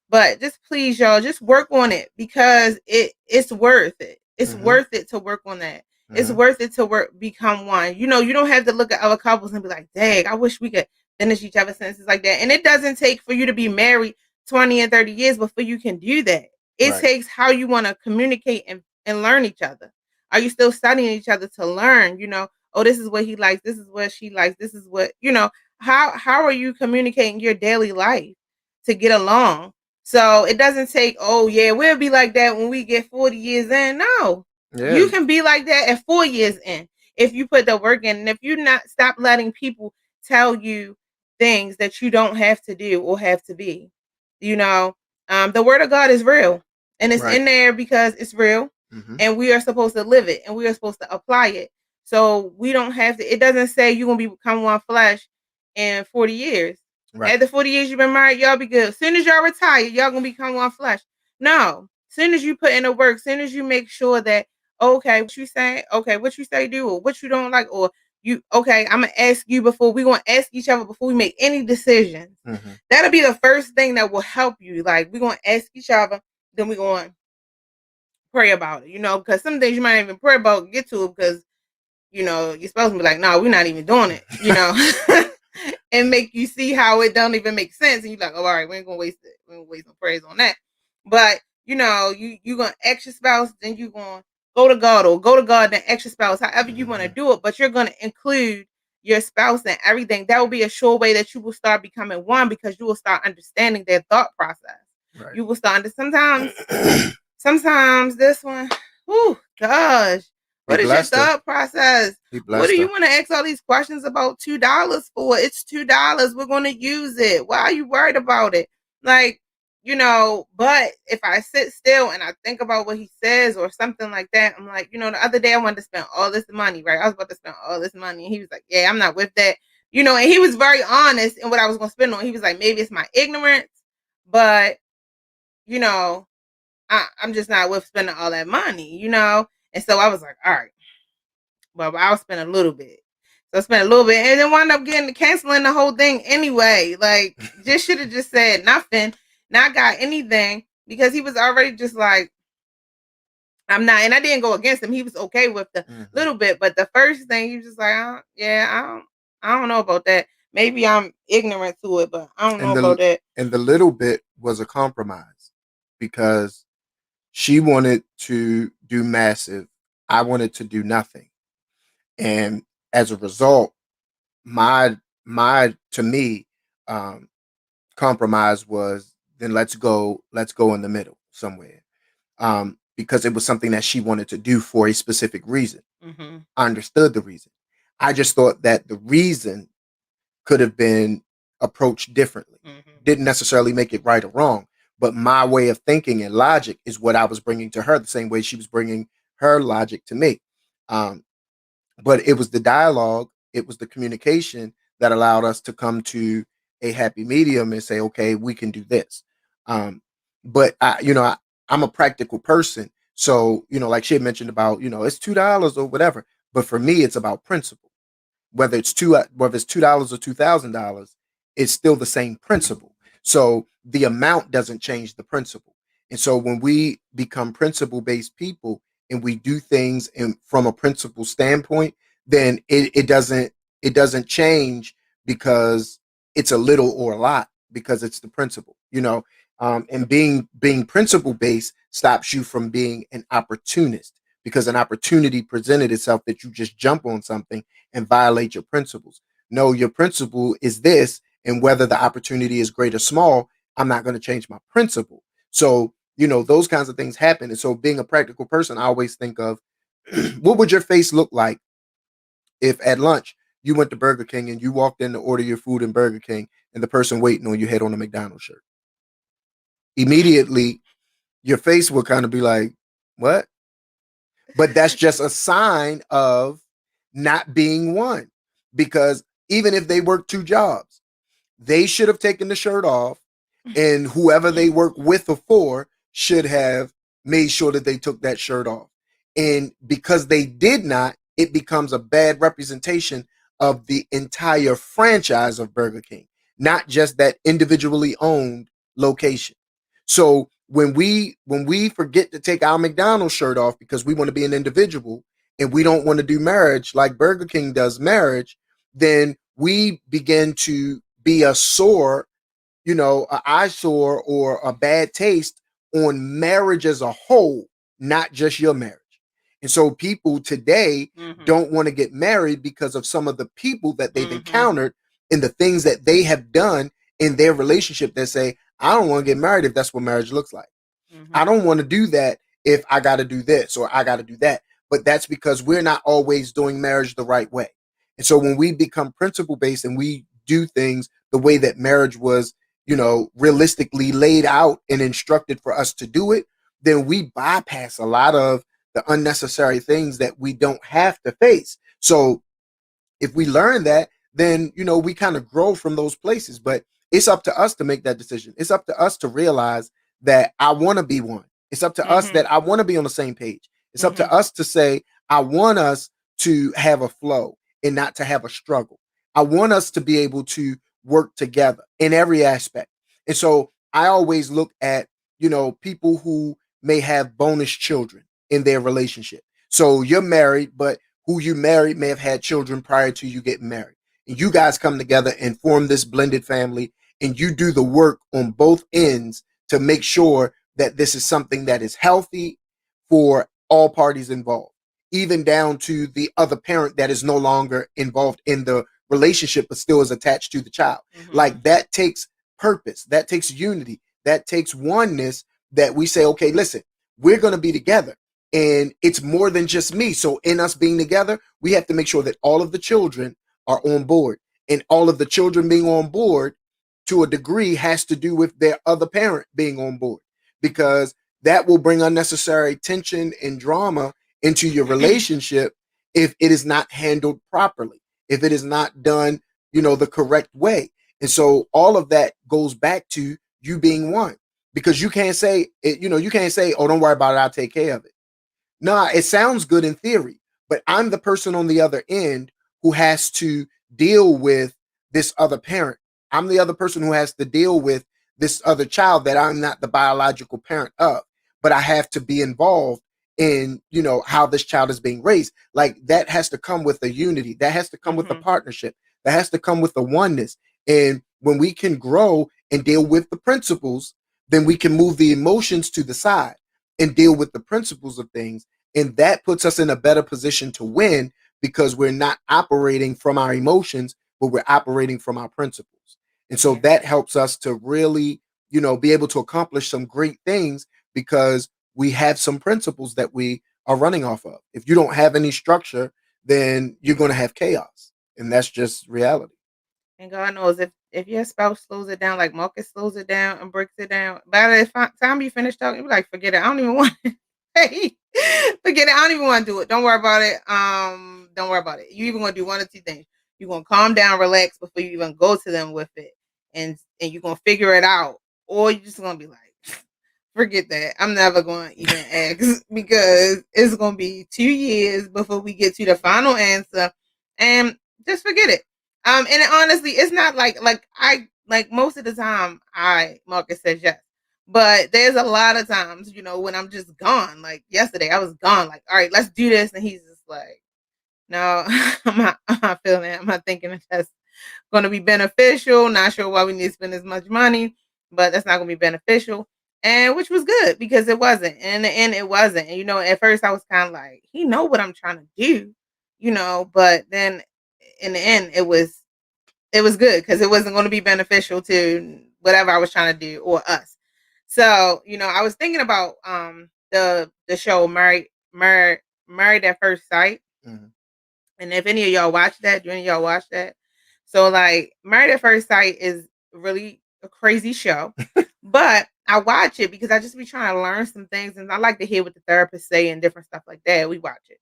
But just please, y'all, just work on it because it's worth it. It's Mhm. worth it to work on that. It's Mhm. worth it to become one. You don't have to look at other couples and be like, dang, I wish we could finish each other's sentences like that. And it doesn't take for you to be married 20 and 30 years before you can do that. It Right. takes how you want to communicate and learn each other. Are you still studying each other to learn? Oh, this is what he likes, this is what she likes, this is what, how are you communicating your daily life to get along? So it doesn't take, oh yeah, we'll be like that when we get 40 years in. No. Yeah. You can be like that at 4 years in if you put the work in. And if you not stop letting people tell you things that you don't have to do or have to be. The word of God is real. And it's Right. in there because it's real. Mhm. And we are supposed to live it and we are supposed to apply it. So we don't have to, it doesn't say you're gonna become one flesh in 40 years. Right. After 40 years you've been married, y'all be good. As soon as y'all retire, y'all gonna become one flesh. No. As soon as you put in the work, as soon as you make sure that, okay, what you say, okay, what you say do, or what you don't like, or you, okay, I'm gonna ask you before we gonna ask each other before we make any decisions. Mhm. That'll be the first thing that will help you. Like, we're gonna ask each other, then we're gonna pray about it, because some things you might not even pray about, get to it because you're supposed to be like, no, we're not even doing it, and make you see how it don't even make sense. And you're like, oh, all right, we ain't gonna waste it. We ain't gonna waste no praise on that. But you're gonna ask your spouse, then you're gonna go to God, or go to God, then ask your spouse, however you want to do it, but you're gonna include your spouse and everything. That will be a sure way that you will start becoming one because you will start understanding their thought process. Right. You will start sometimes this one, oh gosh, what is your blessed her. thought process? He What blessed do you her. want to ask all these questions about $2 for? It's $2. We're going to use it. Why are you worried about it? Like, but if I sit still and I think about what he says or something like that, I'm like, the other day I wanted to spend all this money, right? I was about to spend all this money. And he was like, yeah, I'm not with that. And he was very honest in what I was going to spend on. He was like, maybe it's my ignorance, but, I'm just not with spending all that money. And so I was like, all right, well, I'll spend a little bit. So I spent a little bit and then wound up canceling the whole thing anyway. Like, just should have just said nothing, not got anything, because he was already just like, I'm not, and I didn't go against him. He was okay with the little bit, but the first thing he was just like, I don't know about that. Maybe I'm ignorant to it, but I don't know about that. And the little bit was a compromise because she wanted to do massive. I wanted to do nothing. And as a result, my to me, um, compromise was then let's go in the middle somewhere. Because it was something that she wanted to do for a specific reason. Mm-hmm. I understood the reason. I just thought that the reason could have been approached differently. Mm-hmm. Didn't necessarily make it right or wrong, but my way of thinking and logic is what I was bringing to her the same way she was bringing her logic to me. But it was the dialogue It was the communication that allowed us to come to a happy medium and say, okay, we can do this. Um, but I'm a practical person. So, like she had mentioned about, it's $2 or whatever. But for me, it's about principle. Whether it's $2 or $2,000, it's still the same principle. So the amount doesn't change the principle. And so when we become principle based people and we do things from a principle standpoint, then it doesn't change because it's a little or a lot, because it's the principle. And being principle based stops you from being an opportunist, because an opportunity presented itself that you just jump on something and violate your principles. No, your principle is this, and whether the opportunity is great or small, I'm not going to change my principle. So, those kinds of things happen. And so, being a practical person, I always think of what would your face look like if at lunch you went to Burger King and you walked in to order your food in Burger King and the person waiting on you had on a McDonald's shirt? Immediately, your face would kind of be like, what? But that's just a sign of not being one. Because even if they work two jobs, they should have taken the shirt off, and whoever they work with or for should have made sure that they took that shirt off. And because they did not, it becomes a bad representation of the entire franchise of Burger King, not just that individually owned location. So when we forget to take our McDonald's shirt off because we want to be an individual and we don't want to do marriage like Burger King does marriage, then we begin to be a sore, an eyesore or a bad taste on marriage as a whole, not just your marriage. And so people today don't want to get married because of some of the people that they've encountered and the things that they have done in their relationship that say, I don't want to get married if that's what marriage looks like. I don't want to do that if I got to do this or I got to do that. But that's because we're not always doing marriage the right way. And so when we become principle based and we do things the way that marriage was, realistically laid out and instructed for us to do it, then we bypass a lot of the unnecessary things that we don't have to face. So if we learn that, then we kind of grow from those places. But it's up to us to make that decision. It's up to us to realize that I want to be one. It's up to us that I want to be on the same page. It's up to us to say, I want us to have a flow and not to have a struggle. I want us to be able to work together in every aspect. And so I always look at, people who may have bonus children in their relationship. So you're married, but who you married may have had children prior to you getting married. And you guys come together and form this blended family, and you do the work on both ends to make sure that this is something that is healthy for all parties involved, even down to the other parent that is no longer involved in the relationship but still is attached to the child. Like that takes purpose, that takes unity, that takes oneness, that we say, okay, listen, we're going to be together. And it's more than just me. So in us being together, we have to make sure that all of the children are on board. And all of the children being on board to a degree has to do with their other parent being on board, because that will bring unnecessary tension and drama into your relationship if it is not handled properly, if it is not done, the correct way. And so all of that goes back to you being one, because you can't say, oh, don't worry about it, I'll take care of it. Nah, it sounds good in theory, but I'm the person on the other end who has to deal with this other parent. I'm the other person who has to deal with this other child that I'm not the biological parent of, but I have to be involved in, how this child is being raised. Like that has to come with a unity. That has to come with a partnership. That has to come with a oneness. And when we can grow and deal with the principles, then we can move the emotions to the side and deal with the principles of things. And that puts us in a better position to win, because we're not operating from our emotions, but we're operating from our principles. And so that helps us to really, be able to accomplish some great things, because we have some principles that we are running off of. If you don't have any structure, then you're going to have chaos. And that's just reality. And God knows if your spouse slows it down like Marcus slows it down and breaks it down, by the time you finish talking, you be like, forget it. I don't even want it. Hey, forget it. I don't even want to do it. Don't worry about it. Don't worry about it. You even want to do one or two things. You're gonna calm down, relax before you even go to them with it, and you're gonna figure it out, or you're just gonna be like, forget that. I'm never going to even ask because it's going to be 2 years before we get to the final answer, and just forget it. And honestly, it's not like most of the time Marcus says yes, but there's a lot of times, when I'm just gone. Like yesterday, I was gone. Like, all right, let's do this, and he's just like, no, I'm not feeling it. I'm not thinking that's going to be beneficial. Not sure why we need to spend as much money, but that's not going to be beneficial. And which was good because it wasn't. And in the end, it wasn't. And at first I was kind of like, he know what I'm trying to do, but then in the end, it was good because it wasn't going to be beneficial to whatever I was trying to do or us. So, I was thinking about the show Married at First Sight. Mhm. And if any of y'all watch that, do any of y'all watch that? So like Married at First Sight is really a crazy show. But I watch it because I just be trying to learn some things and I like to hear what the therapists say and different stuff like that. We watch it.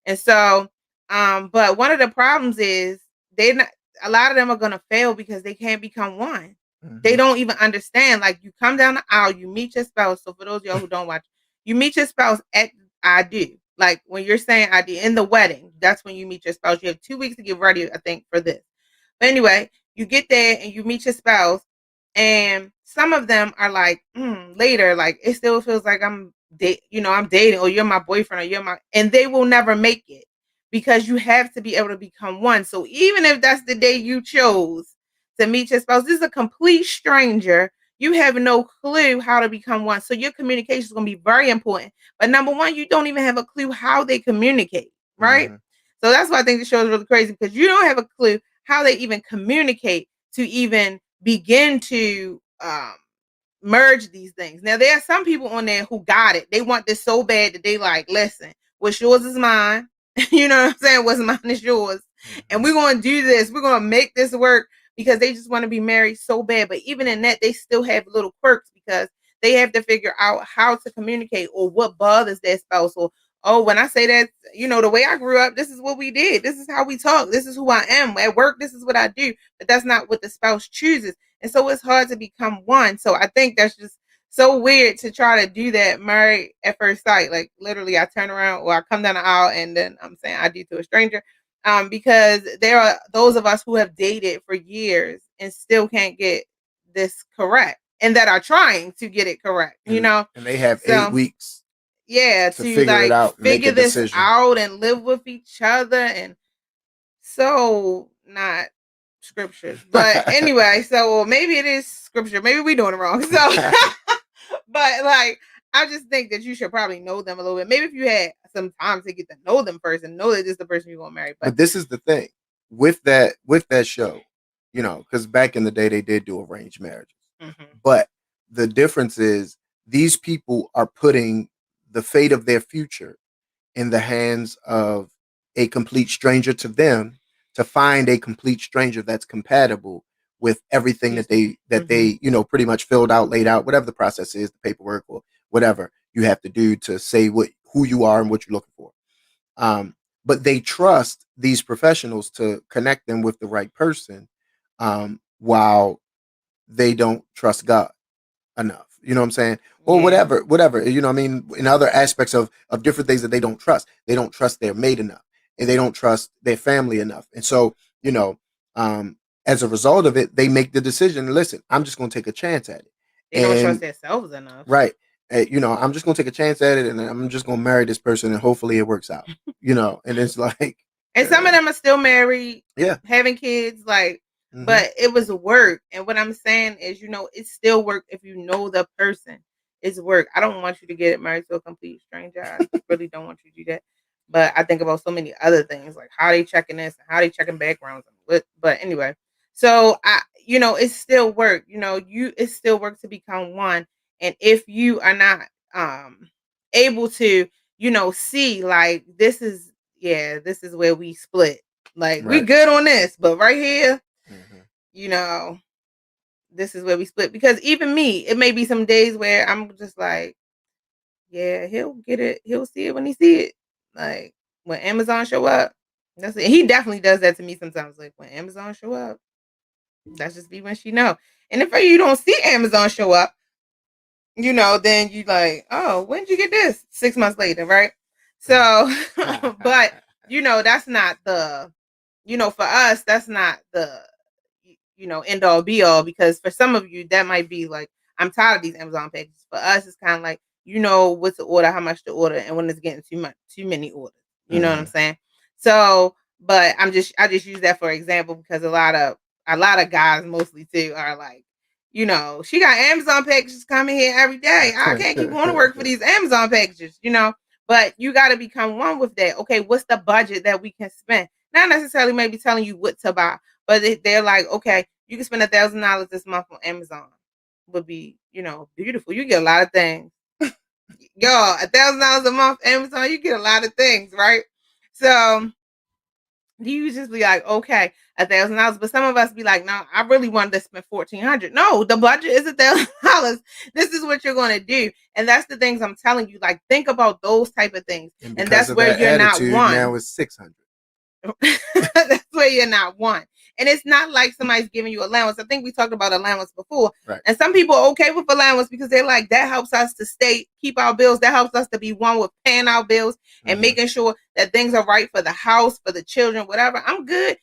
And so but one of the problems is they not a lot of them are gonna fail because they can't become one. They Mhm. don't even understand. Like you come down the aisle, you meet your spouse. So for those of y'all who don't watch, you meet your spouse at I do. Like when you're saying I do in the wedding, that's when you meet your spouse. You have 2 weeks to get ready, I think, for this. But anyway, you get there and you meet your spouse, and some of them are like, later, like it still feels like I'm dating, or you're my boyfriend, or and they will never make it because you have to be able to become one. So even if that's the day you chose to meet your spouse, this is a complete stranger. You have no clue how to become one. So your communication is going to be very important. But number one, you don't even have a clue how they communicate, right? Mhm. So that's why I think the show is really crazy because you don't have a clue how they even communicate to even begin to merge these things. Now there are some people on there who got it. They want this so bad that they like, listen, what's yours is mine. You know what I'm saying? What's mine is yours. And Mhm. we're gonna do this. We're gonna make this work because they just want to be married so bad. But even in that, they still have little quirks because they have to figure out how to communicate or what bothers their spouse. Or oh, when I say that, the way I grew up, this is what we did. This is how we talk. This is who I am. At work, this is what I do. But that's not what the spouse chooses. And so it's hard to become one. So I think that's just so weird to try to do that married at first sight. Like literally I turn around or I come down the aisle and then I'm saying I do to a stranger. Because there are those of us who have dated for years and still can't get this correct and that are trying to get it correct, And they have eight So weeks yeah, to to figure it like out and make a figure this decision. out and live with each other and so not scriptures. But anyway, so maybe it is scripture. Maybe we doing it wrong. So but like I just think that you should probably know them a little bit. Maybe if you had some time to get to know them first and know that this is the person you're gonna marry. But But this is the thing with that show, because back in the day they did do arranged marriages. mhm, But the difference is these people are putting the fate of their future in the hands of a complete stranger to them to find a complete stranger that's compatible with everything that excuse me. they pretty much filled out, laid out, whatever the process is, the paperwork or whatever you have to do to say who you are and what you're looking for. um, but they trust these professionals to connect them with the right person, while they don't trust God enough. You know what I'm saying? Or Yeah. whatever. I mean, in other aspects of different things that they don't trust. They don't trust their mate enough, and they don't trust their family enough. And so, you know, um, as a result of it, they make the decision. Listen, I'm just going to take a chance at it, They don't trust and themselves enough. right, I'm just going to take a chance at it, and I'm just going to marry this person, and hopefully it works out. And it's like, And some of them are still married, yeah. having kids, like, Hmm. but it was work. And what I'm saying is, it's still work if you know the person. It's work. I don't want you to get married to a complete stranger. I really don't want you to do that. But I think about so many other things, like how they checking this and how they checking backgrounds. And but anyway, so it's still work. It's still work to become one. And if you are not able to, see like this is where we split. Like we Right. good on this, but right here, Hmm. you know, this is where we split. Because even me, it may be some days where I'm just like, yeah, he'll get it, he'll see it when he see it. Like when Amazon show up, That's it. He definitely does that to me sometimes. Like when Amazon show up, that's just be when she know. And if you don't see Amazon show up, then you like, oh, when did you get this? 6 months later, right? So, but that's not the, for us, that's not the, end all be all, because for some of you, that might be like, I'm tired of these Amazon packages. For us, it's kind of like, what to order, how much to order, and when it's getting too many orders. You know what I'm saying? So, but I just use that for example because a lot of guys mostly too are like, she got Amazon packages coming here every day. I can't keep going to work for these Amazon packages. But you got to become one with that. Okay, what's the budget that we can spend? Not necessarily maybe telling you what to buy, but they're like, okay, you can spend $1,000 this month on Amazon. Would be, beautiful. You get a lot of things. Y'all, $1,000 a month Amazon, you get a lot of things, right? So you just be like, okay, $1,000. But some of us be like, no, I really wanted to spend $1,400. No, the budget is $1,000. This is what you're going to do. And that's the things I'm telling you. Like, think about those type of things. And that's where you're not one. Now it's 600. That's where you're not one. And it's not like somebody's giving you allowance. I think we talked about allowance before. Right. And some people are okay with allowance because they're like, that helps us to keep our bills. That helps us to be one with paying our bills and making sure that things are right for the house, for the children, whatever. I'm good.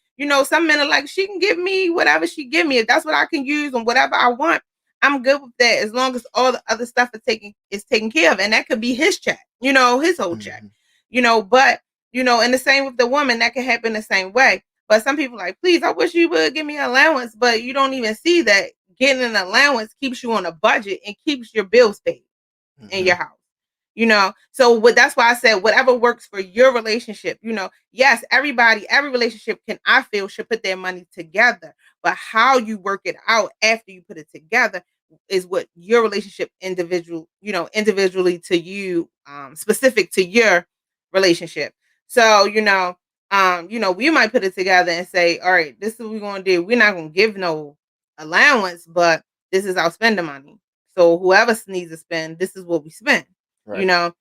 Some men are like, she can give me whatever she give me. If that's what I can use and whatever I want, I'm good with that as long as all the other stuff is taken care of. And that could be his check, his whole check, but and the same with the woman, that can happen the same way. But some people are like, please, I wish you would give me an allowance, but you don't even see that getting an allowance keeps you on a budget and keeps your bills paid in your house. So that's why I said whatever works for your relationship, yes, every relationship I feel should put their money together, but how you work it out after you put it together is what your relationship individually to you, specific to your relationship. So, we might put it together and say, all right, this is what we're going to do. We're not going to give no allowance, but this is our spending money. So whoever needs to spend, this is what we spend. Right.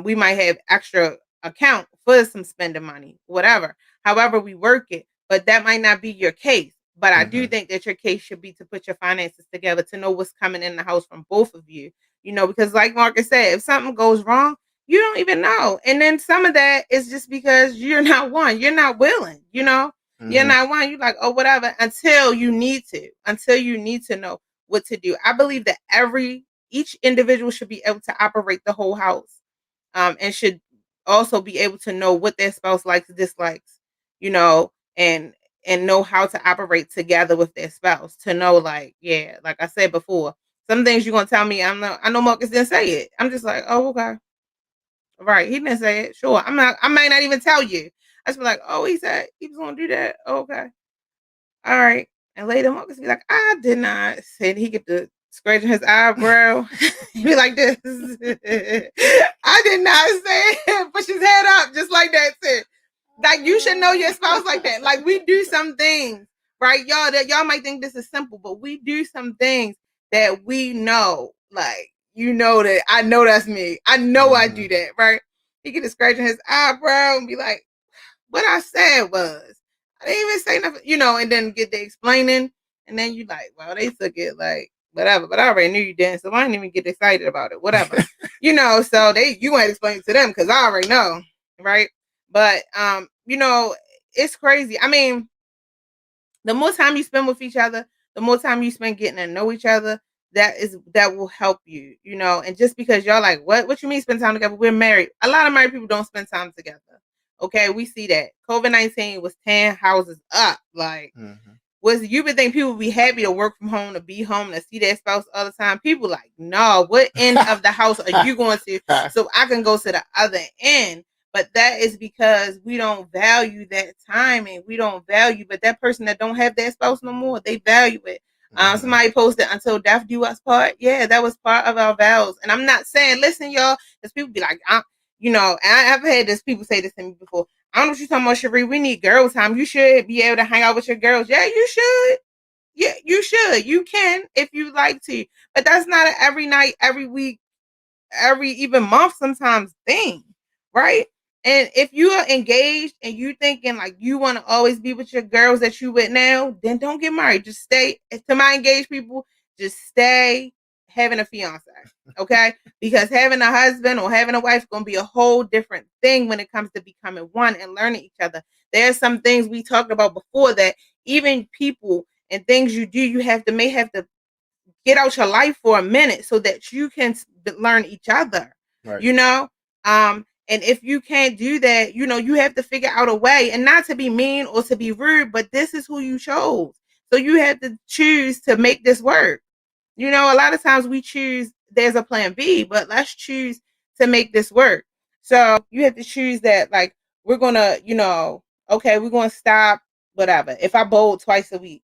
We might have extra account for some spending money, whatever. However we work it, but that might not be your case. But I do think that your case should be to put your finances together to know what's coming in the house from both of you. Because like Marcus said, if something goes wrong, you don't even know. And then some of that is just because you're not one. You're not willing, you're not one. You're like, oh, whatever, until you need to know what to do. I believe that each individual should be able to operate the whole house, and should also be able to know what their spouse likes, dislikes, and know how to operate together with their spouse to know, like, yeah, like I said before, some things you're going to tell me, I know Marcus didn't say it. I'm just like, oh, okay. Right. He didn't say it. Sure. I might not even tell you. I just be like, oh, he said he was going to do that. Oh, okay. All right. And later, Marcus be like, I did not say it. He get to scratching his eyebrow. He be like this. I did not say it. Push his head up just like that. Said. Like, you should know your spouse like that. Like, we do some things, right? Y'all, that y'all might think this is simple, but we do some things that we know, like, that I know that's me. I know I do that, right? He get to scratching his eyebrow and be like, what I said was, I didn't even say nothing, and then get the explaining. And then you like, well, they took it like, whatever, but I already knew you didn't, so I didn't even get excited about it, whatever. So you want to explain it to them because I already know, right? But, it's crazy. I mean, the more time you spend with each other, the more time you spend getting to know each other, that will help you, and just because y'all like, what you mean spend time together? We're married. A lot of married people don't spend time together. Okay, we see that. COVID-19 was tearing houses up. Like, you would think people would be happy to work from home, to be home, to see their spouse all the time. People like, no, what end of the house are you going to so I can go to the other end? But that is because we don't value that time, and we don't value, but that person that don't have their spouse no more, they value it. Somebody posted until death do us part. Yeah, that was part of our vows. And I'm not saying, listen, y'all, because people be like, I've had people say this to me before. I don't know what you're talking about, Cherie. We need girl time. You should be able to hang out with your girls. Yeah, you should. Yeah, you should. You can if you like to. But that's not an every night, every week, every even month sometimes thing, right? And if you are engaged and you thinking like you want to always be with your girls that you with now, then don't get married. Just stay. To my engaged people, just stay having a fiance. Okay? Because having a husband or having a wife is gonna be a whole different thing when it comes to becoming one and learning each other. There's some things we talked about before that even people and things you do, may have to get out your life for a minute so that you can learn each other. Right. You know, and if you can't do that, you have to figure out a way, and not to be mean or to be rude, but this is who you chose, so you have to choose to make this work. A lot of times we choose there's a plan B, but let's choose to make this work. So you have to choose that, like, we're gonna, okay, we're gonna stop whatever. If I bowl twice a week,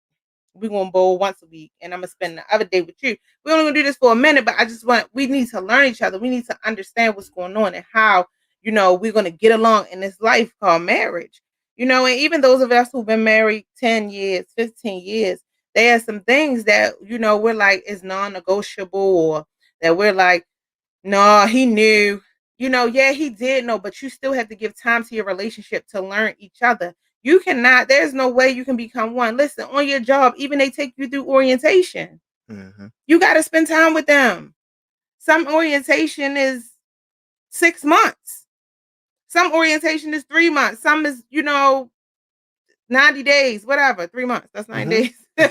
we're gonna bowl once a week, and I'm gonna spend the other day with you. We're only gonna do this for a minute, but we need to learn each other. We need to understand what's going on and how, we're gonna get along in this life called marriage. And even those of us who've been married 10 years, 15 years, there are some things that, we're like is non-negotiable, or that we're like, no, he knew. Yeah, he did know, but you still have to give time to your relationship to learn each other. You cannot, there's no way you can become one. Listen, on your job, even they take you through orientation. Mm-hmm. You got to spend time with them. Some orientation is 6 months. Some orientation is 3 months. Some is, 90 days, whatever, 3 months. That's 9 days. Some,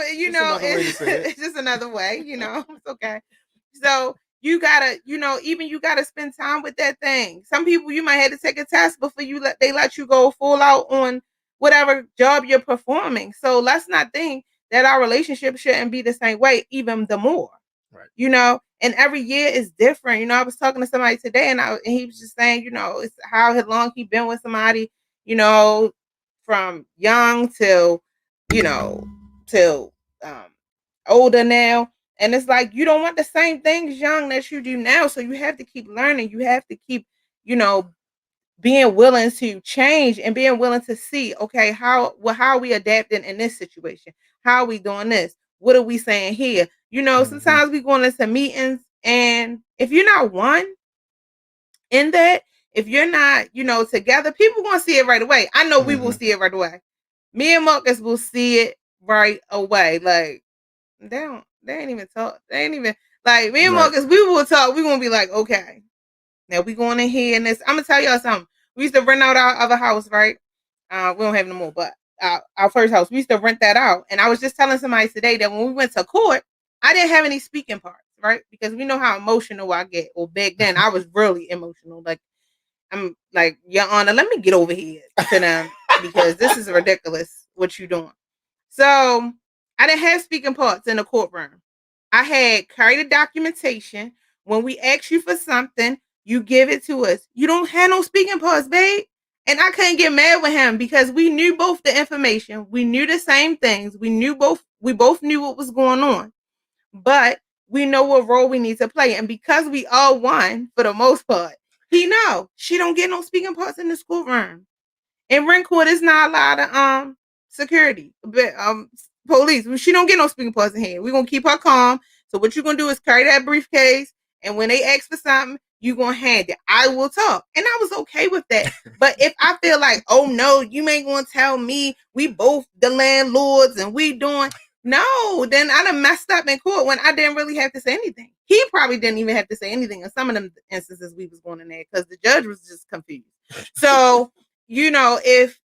it's just another way, it's okay. So you gotta, even you gotta spend time with that thing. Some people you might have to take a test before they let you go full out on whatever job you're performing. So let's not think that our relationship shouldn't be the same way, even the more. Right. And every year is different. I was talking to somebody today, and he was just saying, it's how long he been with somebody, from young till, till older now. And it's like you don't want the same things young that you do now. So you have to keep learning. You have to keep, being willing to change and being willing to see, okay, how are we adapting in this situation? How are we doing this? What are we saying here? Sometimes we going into meetings, and if you're not one in that, if you're not, together, people gonna see it right away. I know we will see it right away. Me and Marcus will see it right away. Like, they ain't even talk. They ain't even like me and Marcus. We will talk. We gonna be like, okay, now we going in here and this. I'm gonna tell y'all something. We used to rent out our other house, right? We don't have no more, but our first house, we used to rent that out. And I was just telling somebody today that when we went to court, I didn't have any speaking parts, right? Because we know how emotional I get. Or back then, I was really emotional. Like, I'm like, Your Honor, let me get over here to them because this is ridiculous what you doing. So I didn't have speaking parts in the courtroom. I had carried the documentation. When we ask you for something, you give it to us. You don't have no speaking parts, babe. And I couldn't get mad with him because we knew both the information. We knew the same things. We both knew what was going on. But we know what role we need to play. And because we all won for the most part, he know she don't get no speaking parts in the schoolroom. In rent court, it's not a lot of security, but police. She don't get no speaking parts in here. We're gonna keep her calm. So what you're gonna do is carry that briefcase, and when they ask for something, you gonna hand it. I will talk. And I was okay with that. But if I feel like, oh no, you ain't gonna tell me we both the landlords and we doing no, then I done messed up in court when I didn't really have to say anything. He probably didn't even have to say anything in some of them instances we was going in there because the judge was just confused. So if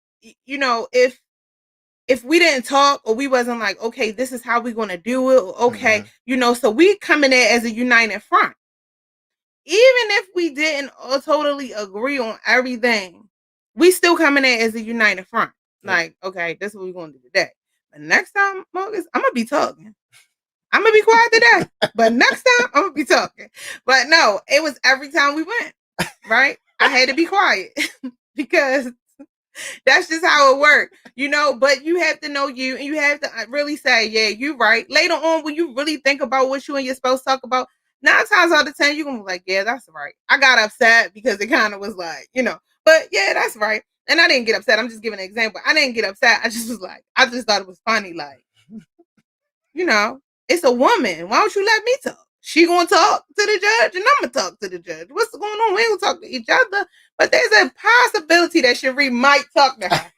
we didn't talk or we wasn't like, okay, this is how we're gonna do it, okay, so we come in there as a united front. Even if we didn't totally agree on everything, we still come in there as a united front. Like, okay, this is what we're gonna do today. But next time, Marcus, I'm gonna be talking. I'm gonna be quiet today. But next time, I'm gonna be talking. But no, it was every time we went, right? I had to be quiet because that's just how it worked, but you have to know you, and you have to really say, yeah, you're right. Later on, when you really think about what you and your spouse talk about, 9 times out of 10, you're going to be like, yeah, that's right. I got upset because it kind of was like, but yeah, that's right. And I didn't get upset. I'm just giving an example. I didn't get upset. I just was like, I just thought it was funny. Like, it's a woman. Why don't you let me talk? she gonna talk to the judge and I'm gonna talk to the judge. What's going on? We ain't gonna talk to each other. But there's a possibility that Cherie might talk to her.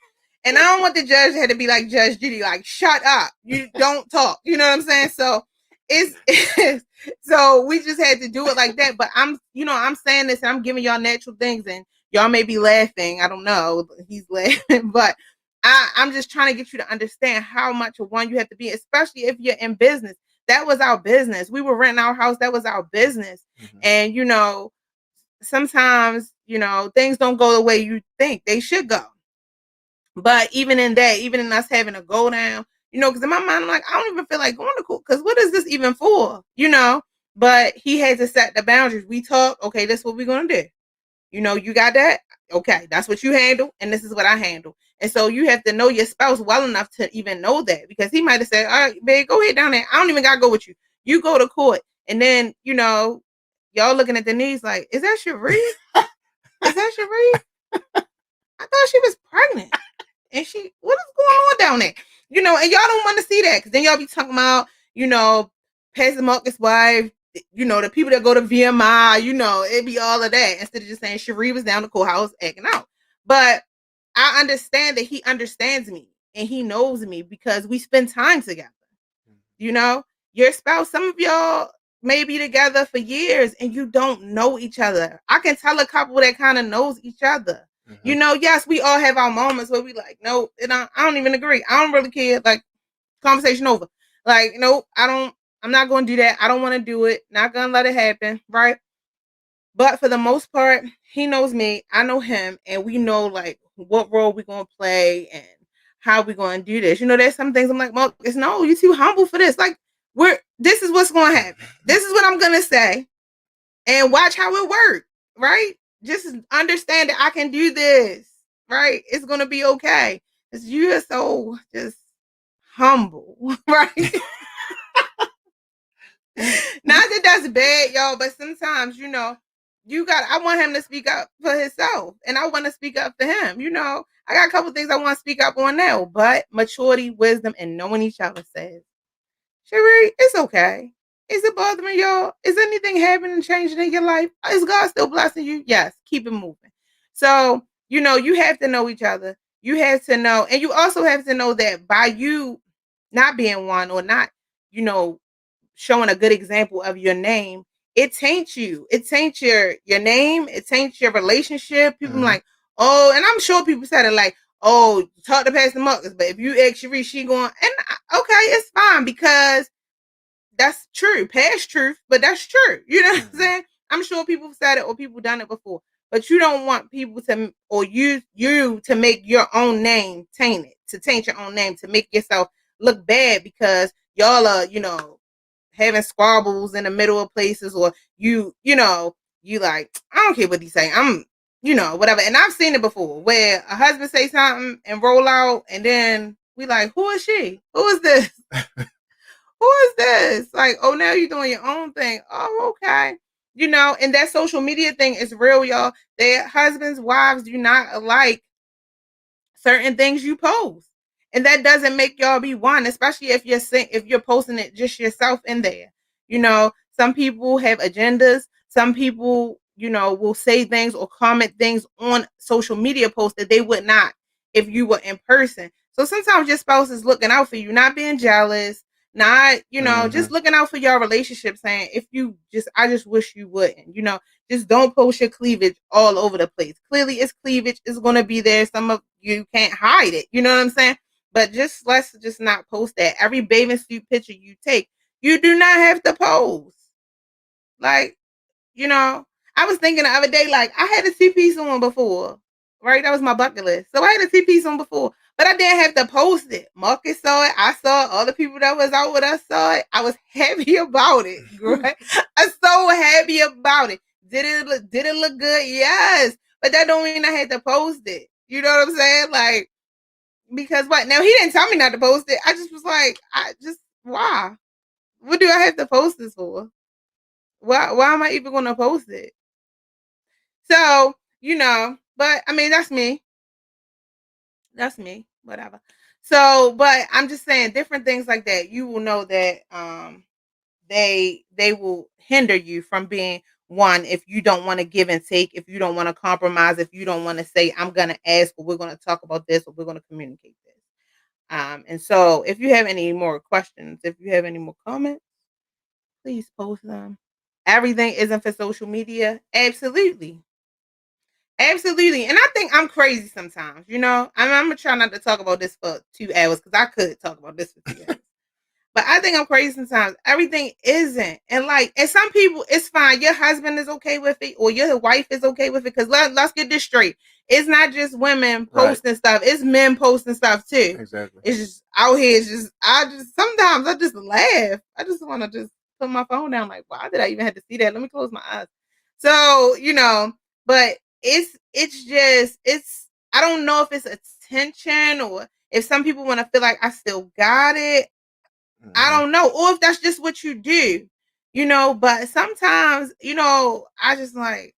And I don't want the judge to have to be like Judge Judy, like, shut up. You don't talk. You know what I'm saying? So it's so we just had to do it like that. But I'm saying this and I'm giving y'all natural things and y'all may be laughing. I don't know. He's laughing, but I'm just trying to get you to understand how much of one you have to be, especially if you're in business. That was our business. We were renting our house. That was our business. Mm-hmm. And, sometimes, things don't go the way you think they should go. But even in that, even in us having to go down, because in my mind, I'm like, I don't even feel like going to court because what is this even for? But he had to set the boundaries. We talk, okay, this is what we're going to do. You got that? Okay, that's what you handle, and this is what I handle. And so you have to know your spouse well enough to even know that, because he might have said, all right, babe, go ahead down there. I don't even got to go with you. You go to court. And then, y'all looking at the knees like, is that Cherie? Is that Cherie? I thought she was pregnant. And what is going on down there? And y'all don't want to see that, because then y'all be talking about, Pastor Marcus' wife, the people that go to VMI, it'd be all of that instead of just saying Cherie was down the courthouse acting out. But I understand that he understands me and he knows me because we spend time together. Your spouse, some of y'all may be together for years and you don't know each other. I can tell a couple that kind of knows each other. Mm-hmm. Yes, we all have our moments where we like, no, I don't even agree. I don't really care. Like, conversation over. Like, no, I'm not going to do that. I don't want to do it. Not going to let it happen. Right. But for the most part, he knows me. I know him. And we know like what role we're going to play and how we're going to do this. There's some things I'm like, Marcus, no, you're too humble for this. Like, this is what's going to happen. This is what I'm going to say. And watch how it works. Right. Just understand that I can do this. Right. It's going to be okay. Because you're so just humble. Right. Not that that's bad, y'all, but sometimes, I want him to speak up for himself and I want to speak up for him. I got a couple things I want to speak up on now, but maturity, wisdom, and knowing each other says, Cherie, it's okay. Is it bothering y'all? Is anything happening, changing in your life? Is God still blessing you? Yes, keep it moving. So, you have to know each other. You have to know, and you also have to know that by you not being one or not, showing a good example of your name, it taints you. It taints your name. It taints your relationship. People like, oh, and I'm sure people said it like, oh, talk to Pastor Marcus, but if you ask Cherie, she going, and okay, it's fine because that's true, past truth, but that's true. You know what I'm saying? I'm sure people said it or people done it before, but you don't want people to, or you to make your own name tainted, to taint your own name, to make yourself look bad because y'all are, having squabbles in the middle of places, or you like, I don't care what he's saying. I'm, whatever. And I've seen it before where a husband say something and roll out and then we like, who is she? Who is this? Who is this? Like, oh, now you're doing your own thing. Oh, okay. And that social media thing is real, y'all. Their husbands, wives do not like certain things you post. And that doesn't make y'all be one, especially if you're posting it just yourself in there. Some people have agendas. Some people, will say things or comment things on social media posts that they would not if you were in person. So sometimes your spouse is looking out for you, not being jealous, not, just looking out for your relationship, saying, I just wish you wouldn't, just don't post your cleavage all over the place. Clearly it's cleavage is going to be there. Some of you can't hide it. You know what I'm saying? But let's just not post that. Every bathing suit picture you take, you do not have to post. Like, I was thinking the other day, like, I had a two-piece on before, right? That was my bucket list. So I had a two-piece on before, but I didn't have to post it. Marcus saw it. I saw it. All the people that was out with us saw it. I was happy about it, right? I'm so happy about it. Did it look good? Yes. But that don't mean I had to post it. You know what I'm saying? Like, because what? Now, he didn't tell me not to post it. I just was like, why? What do I have to post this for? Why am I even going to post it? So, but I mean, that's me. That's me. Whatever. So, but I'm just saying different things like that. You will know that they will hinder you from being one if you don't want to give and take, if you don't want to compromise, if you don't want to say, I'm gonna ask or we're gonna talk about this or we're gonna communicate this. And so if you have any more questions, if you have any more comments, please post them. Everything isn't for social media. Absolutely. Absolutely. And I think I'm crazy sometimes, you know. I'm gonna try not to talk about this for 2 hours because I could talk about this for 2 hours. But I think I'm crazy sometimes. Everything isn't. And some people, it's fine. Your husband is okay with it, or your wife is okay with it. Because let's get this straight. It's not just women Right. posting stuff, it's men posting stuff too. Exactly. It's just out here, sometimes I just laugh. I just want to just put my phone down, like, why did I even have to see that? Let me close my eyes. So, but it's I don't know if it's attention or if some people want to feel like I still got it. I Mhm. don't know. Or if that's just what you do, but sometimes, I just like,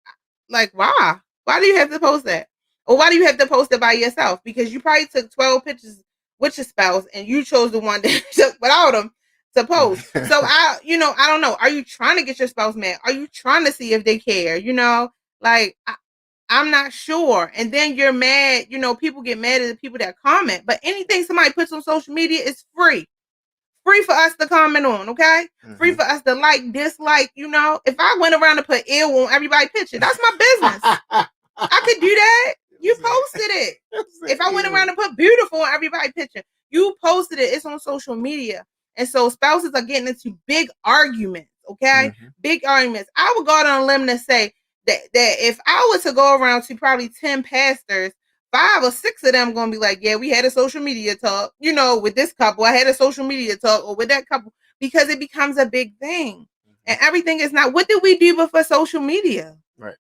why? Why do you have to post that? Or why do you have to post it by yourself? Because you probably took 12 pictures with your spouse and you chose the one that you took without them to post. So I don't know. Are you trying to get your spouse mad? Are you trying to see if they care? Like I'm not sure. And then you're mad, people get mad at the people that comment. But anything somebody puts on social media is free. Free for us to comment on, okay? Free for us to like, dislike, If I went around and put ill on everybody's picture, that's my business. I could do that. You posted it. If I went around and put beautiful on everybody's picture, you posted it. It's on social media. And so spouses are getting into big arguments, okay? Mhm. Big arguments. I would go out on a limb to say that if I were to go around to probably 10 pastors, 5 or 6 of them gonna be like, yeah, we had a social media talk, with this couple. I had a social media talk, or with that couple, because it becomes a big thing. And everything is not. What did we do before social media? Right.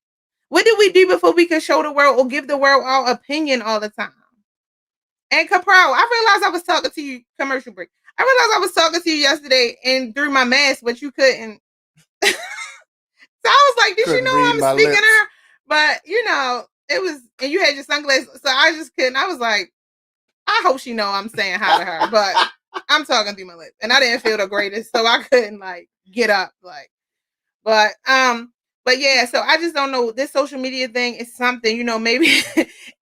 What did we do before we could show the world or give the world our opinion all the time? And Capral, I realized I was talking to you, commercial break. I realized I was talking to you yesterday and through my mask, but you couldn't. So I was like, did she Couldn't know read I'm my speaking lips. to her? But it was, and you had your sunglasses, so I just couldn't. I was like, I hope she know I'm saying hi to her, but I'm talking through my lips, and I didn't feel the greatest, so I couldn't like get up, like. But yeah, so I just don't know. This social media thing is something, maybe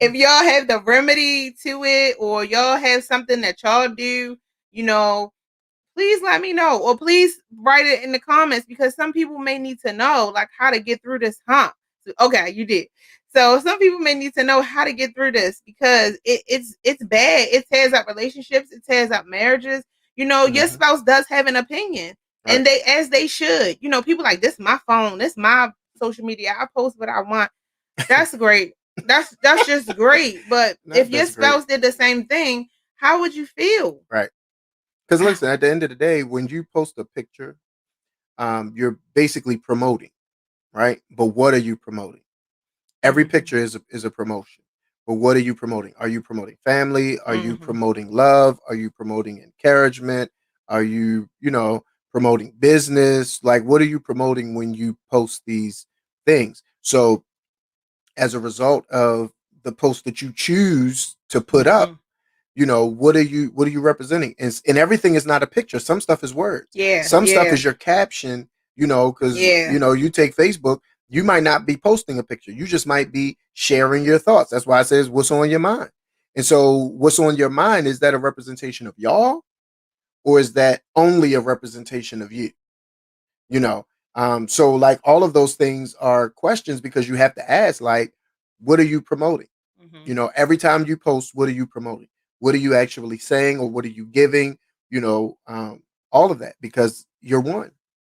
if y'all have the remedy to it, or y'all have something that y'all do, please let me know, or please write it in the comments, because some people may need to know like how to get through this hump. Okay, you did. So some people may need to know how to get through this, because it's bad. It tears up relationships. It tears up marriages. Your spouse does have an opinion, Right. and they should. People like, this my phone. This my social media. I post what I want. That's great. That's just great. But if your That's great. spouse did the same thing, how would you feel? Right. Because listen, at the end of the day, when you post a picture, you're basically promoting, right? But what are you promoting? Every Mhm. picture is a promotion. But what are you promoting? Are you promoting family? Are you Mhm. promoting love? Are you promoting encouragement? Are you, promoting business? Like, what are you promoting when you post these things? So, as a result of the post that you choose to put up, Mhm. what are you representing? And everything is not a picture. Some stuff is words. Yeah, Some stuff yeah, is your caption, because yeah. you take Facebook, you might not be posting a picture. You just might be sharing your thoughts. That's why it says what's on your mind. And so what's on your mind, is that a representation of y'all, or is that only a representation of you? You know. So like all of those things are questions, because you have to ask, like, what are you promoting? Mhm. Every time you post, what are you promoting? What are you actually saying, or what are you giving? All of that, because you're one.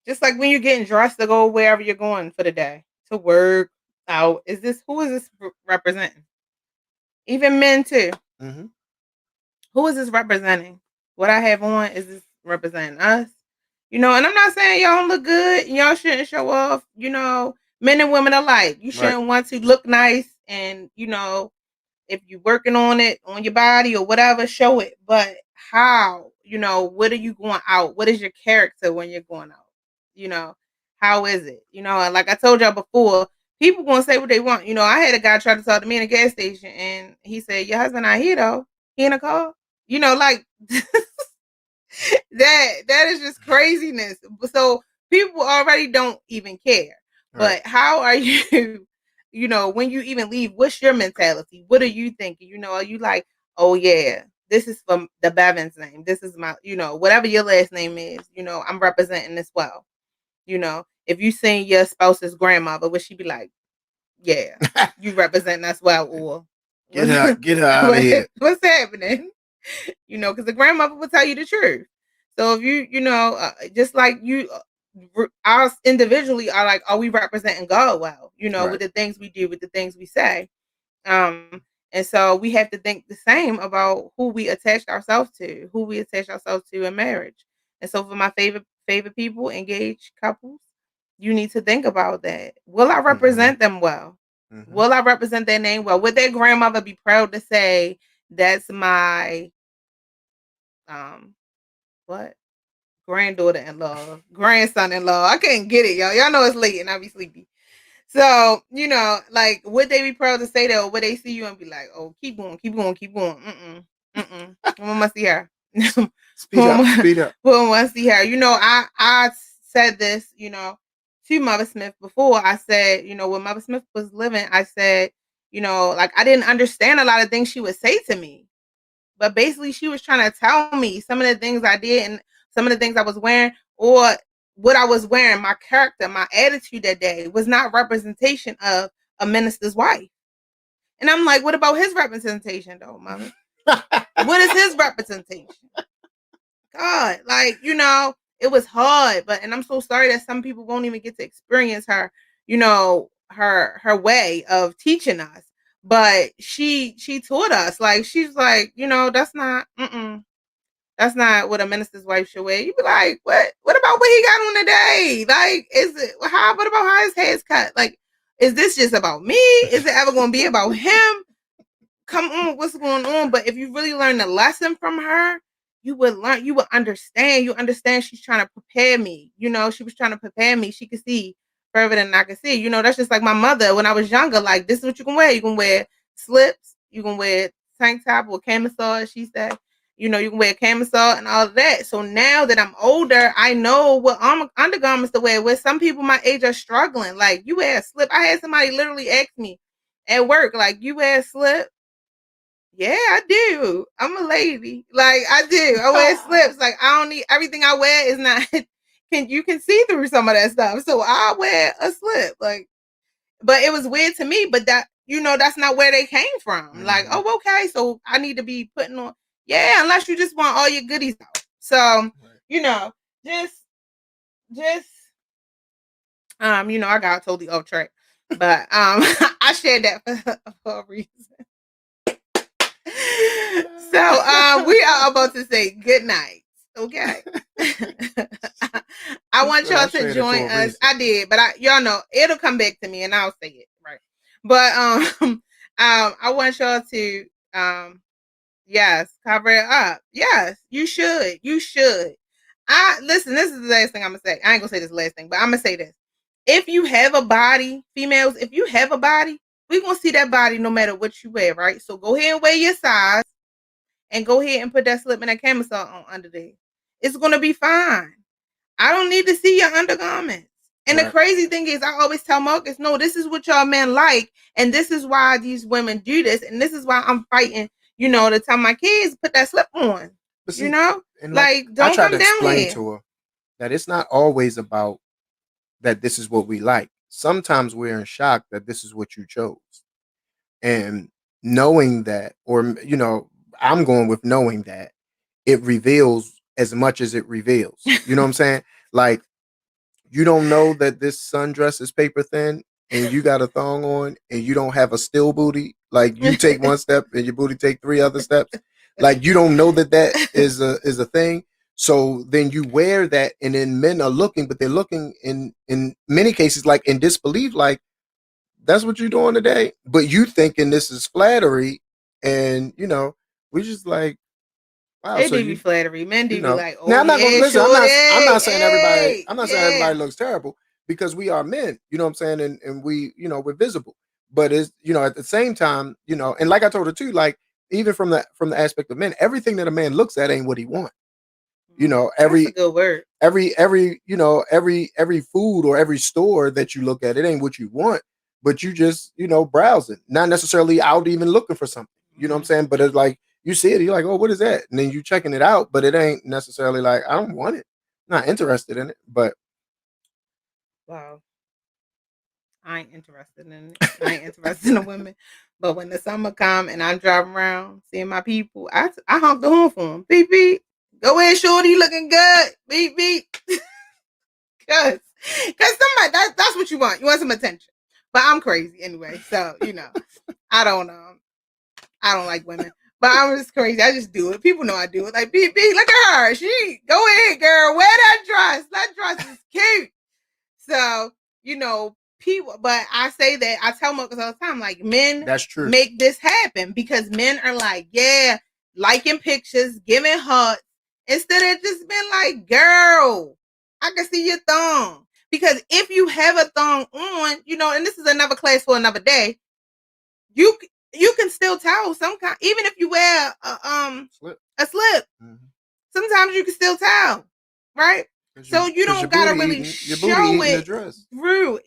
Just like when you're getting dressed to go wherever you're going for the day, to work, out. Who is this representing? Even men too. Hmm. Who is this representing? What I have on, is this representing us? And I'm not saying y'all don't look good. Y'all shouldn't show off. Men and women alike. You Right. shouldn't want to look nice, and if you're working on it on your body or whatever, show it. But how? What are you going out? What is your character when you're going out? You know, how is it? And like I told y'all before, people gonna say what they want. I had a guy try to talk to me in a gas station, and he said, "Your husband not here though. He in a car." Like That is just craziness. So people already don't even care. Right. But how are you, when you even leave, what's your mentality? What are you thinking? Are you like, oh yeah, this is from the Bevan's name. This is my, whatever your last name is, I'm representing this well. If you seen your spouse's grandmother, would she be like, yeah, you represent us well, or Get her out of here. what's happening? Because the grandmother will tell you the truth. So if just like you, us individually are like, are we representing God well? Right. With the things we do, with the things we say. And so we have to think the same about who we attach ourselves to, who we attach ourselves to in marriage. And so for my favorite people, engaged couples, you need to think about that. Will I represent them well? Will I represent their name well? Would their grandmother be proud to say, that's my what? Granddaughter-in-law, grandson-in-law. I can't get it, y'all. Y'all know it's late and I be sleepy. So, like, would they be proud to say that, or would they see you and be like, oh, keep going, keep going, keep going? We must see her. Speed up. We must see her. I said this, to Mother Smith before. I said, when Mother Smith was living, I said, like, I didn't understand a lot of things she would say to me. But basically, she was trying to tell me some of the things I did and some of the things I was wearing, or what I was wearing, my character, my attitude that day was not representation of a minister's wife. And I'm like, what about his representation, though, Mother? What is his representation? God, like, it was hard, and I'm so sorry that some people won't even get to experience her, her way of teaching us. But she taught us, like, she's like, that's not what a minister's wife should wear. You be like, what about what he got on today? Like, what about how his hair's cut? Like, is this just about me? Is it ever going to be about him? Come on, what's going on? But if you really learn the lesson from her, you would understand. You understand she's trying to prepare me. She was trying to prepare me. She could see further than I could see. That's just like my mother when I was younger. Like, this is what you can wear. You can wear slips. You can wear tank top or camisole, she said. You can wear camisole and all of that. So now that I'm older, I know what undergarments to wear. Where some people my age are struggling. Like, you wear a slip. I had somebody literally ask me at work, like, you wear a slip? Yeah, I do. I'm a lady. Like, I do. I wear slips. Like, I don't need everything I wear is not you can see through some of that stuff. So I wear a slip. Like, but it was weird to me, but that's not where they came from. Like, oh, okay. So I need to be putting on, yeah, unless you just want all your goodies out. So, just I got totally off track. But I shared that for a reason. So we are about to say good night. Okay. I want y'all to join us. I did, but y'all know it'll come back to me and I'll say it right. But I want y'all to yes, cover it up. Yes, you should. You should. Listen, this is the last thing I'm gonna say. I ain't gonna say this last thing, but I'm gonna say this. If you have a body, females, if you have a body, we're gonna see that body no matter what you wear, right? So go ahead and wear your size and go ahead and put that slip and that camisole on under there. It's gonna be fine. I don't need to see your undergarments. And the crazy thing is, I always tell Marcus, no, this is what y'all men like, and this is why these women do this, and this is why I'm fighting, to tell my kids put that slip on. But see, and like don't come down here. To her that it's not always about that this is what we like. Sometimes we're in shock that this is what you chose. And knowing that, or, I'm going with knowing that it reveals as much as it reveals. You know what I'm saying? Like, you don't know that this sundress is paper thin and you got a thong on and you don't have a still booty. Like, you take one step and your booty take 3 other steps. Like, you don't know that is a thing. So then you wear that, and then men are looking, but they're looking in many cases like in disbelief, like, that's what you're doing today. But you thinking this is flattery, and we just like, wow. They do be flattery. Men do be like, oh, now I'm not yeah, gonna listen. I'm not saying everybody. I'm not saying yeah. everybody looks terrible, because we are men. You know what I'm saying? And we, we're visible. But it's, at the same time, and like I told her too, like, even from the aspect of men, everything that a man looks at ain't what he wants. You know, That's a good word. every food or every store that you look at, it ain't what you want, but you just, browsing, not necessarily out even looking for something. You know what I'm saying? But it's like you see it, you're like, oh, what is that? And then you checking it out, but it ain't necessarily like I don't want it, not interested in it. But Wow. I ain't interested in it. I ain't interested in the women. But when the summer come and I'm driving around seeing my people, I honk the horn for them. Beep beep. Go ahead, shorty, looking good. Beep beep. Cause somebody that's what you want. You want some attention. But I'm crazy anyway. So, I don't like women. But I'm just crazy. I just do it. People know I do it. Like beep beep, look at her. She go ahead, girl. Wear that dress. That dress is cute. So, people, but I say that I tell Marcus all the time, like, men that's true. make this happen because men are like, yeah, liking pictures, giving hearts, instead of just being like, girl, I can see your thong. Because if you have a thong on, and this is another class for another day, you can still tell some kind, even if you wear a slip. Mm-hmm. Sometimes you can still tell, right? So you don't gotta really show it through.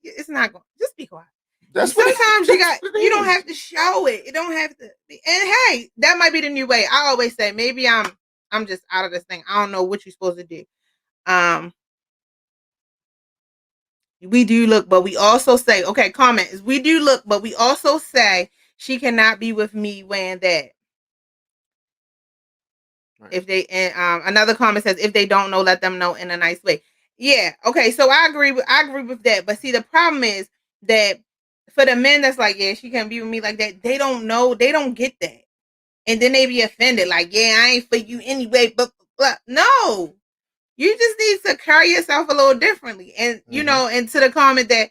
It's not going. Just be quiet. Sometimes you don't have to show it. It don't have to be. And hey, that might be the new way. I always say maybe I'm just out of this thing. I don't know what you're supposed to do. We do look, but we also say, okay, comment is we do look, but we also say she cannot be with me wearing that. Right. If they another comment says if they don't know, let them know in a nice way. Yeah, okay, so I agree with that. But see, the problem is that for the men that's like, yeah, she can't be with me like that, they don't know, they don't get that. And then they be offended, like, yeah, I ain't for you anyway, but no. You just need to carry yourself a little differently. And, and to the comment that,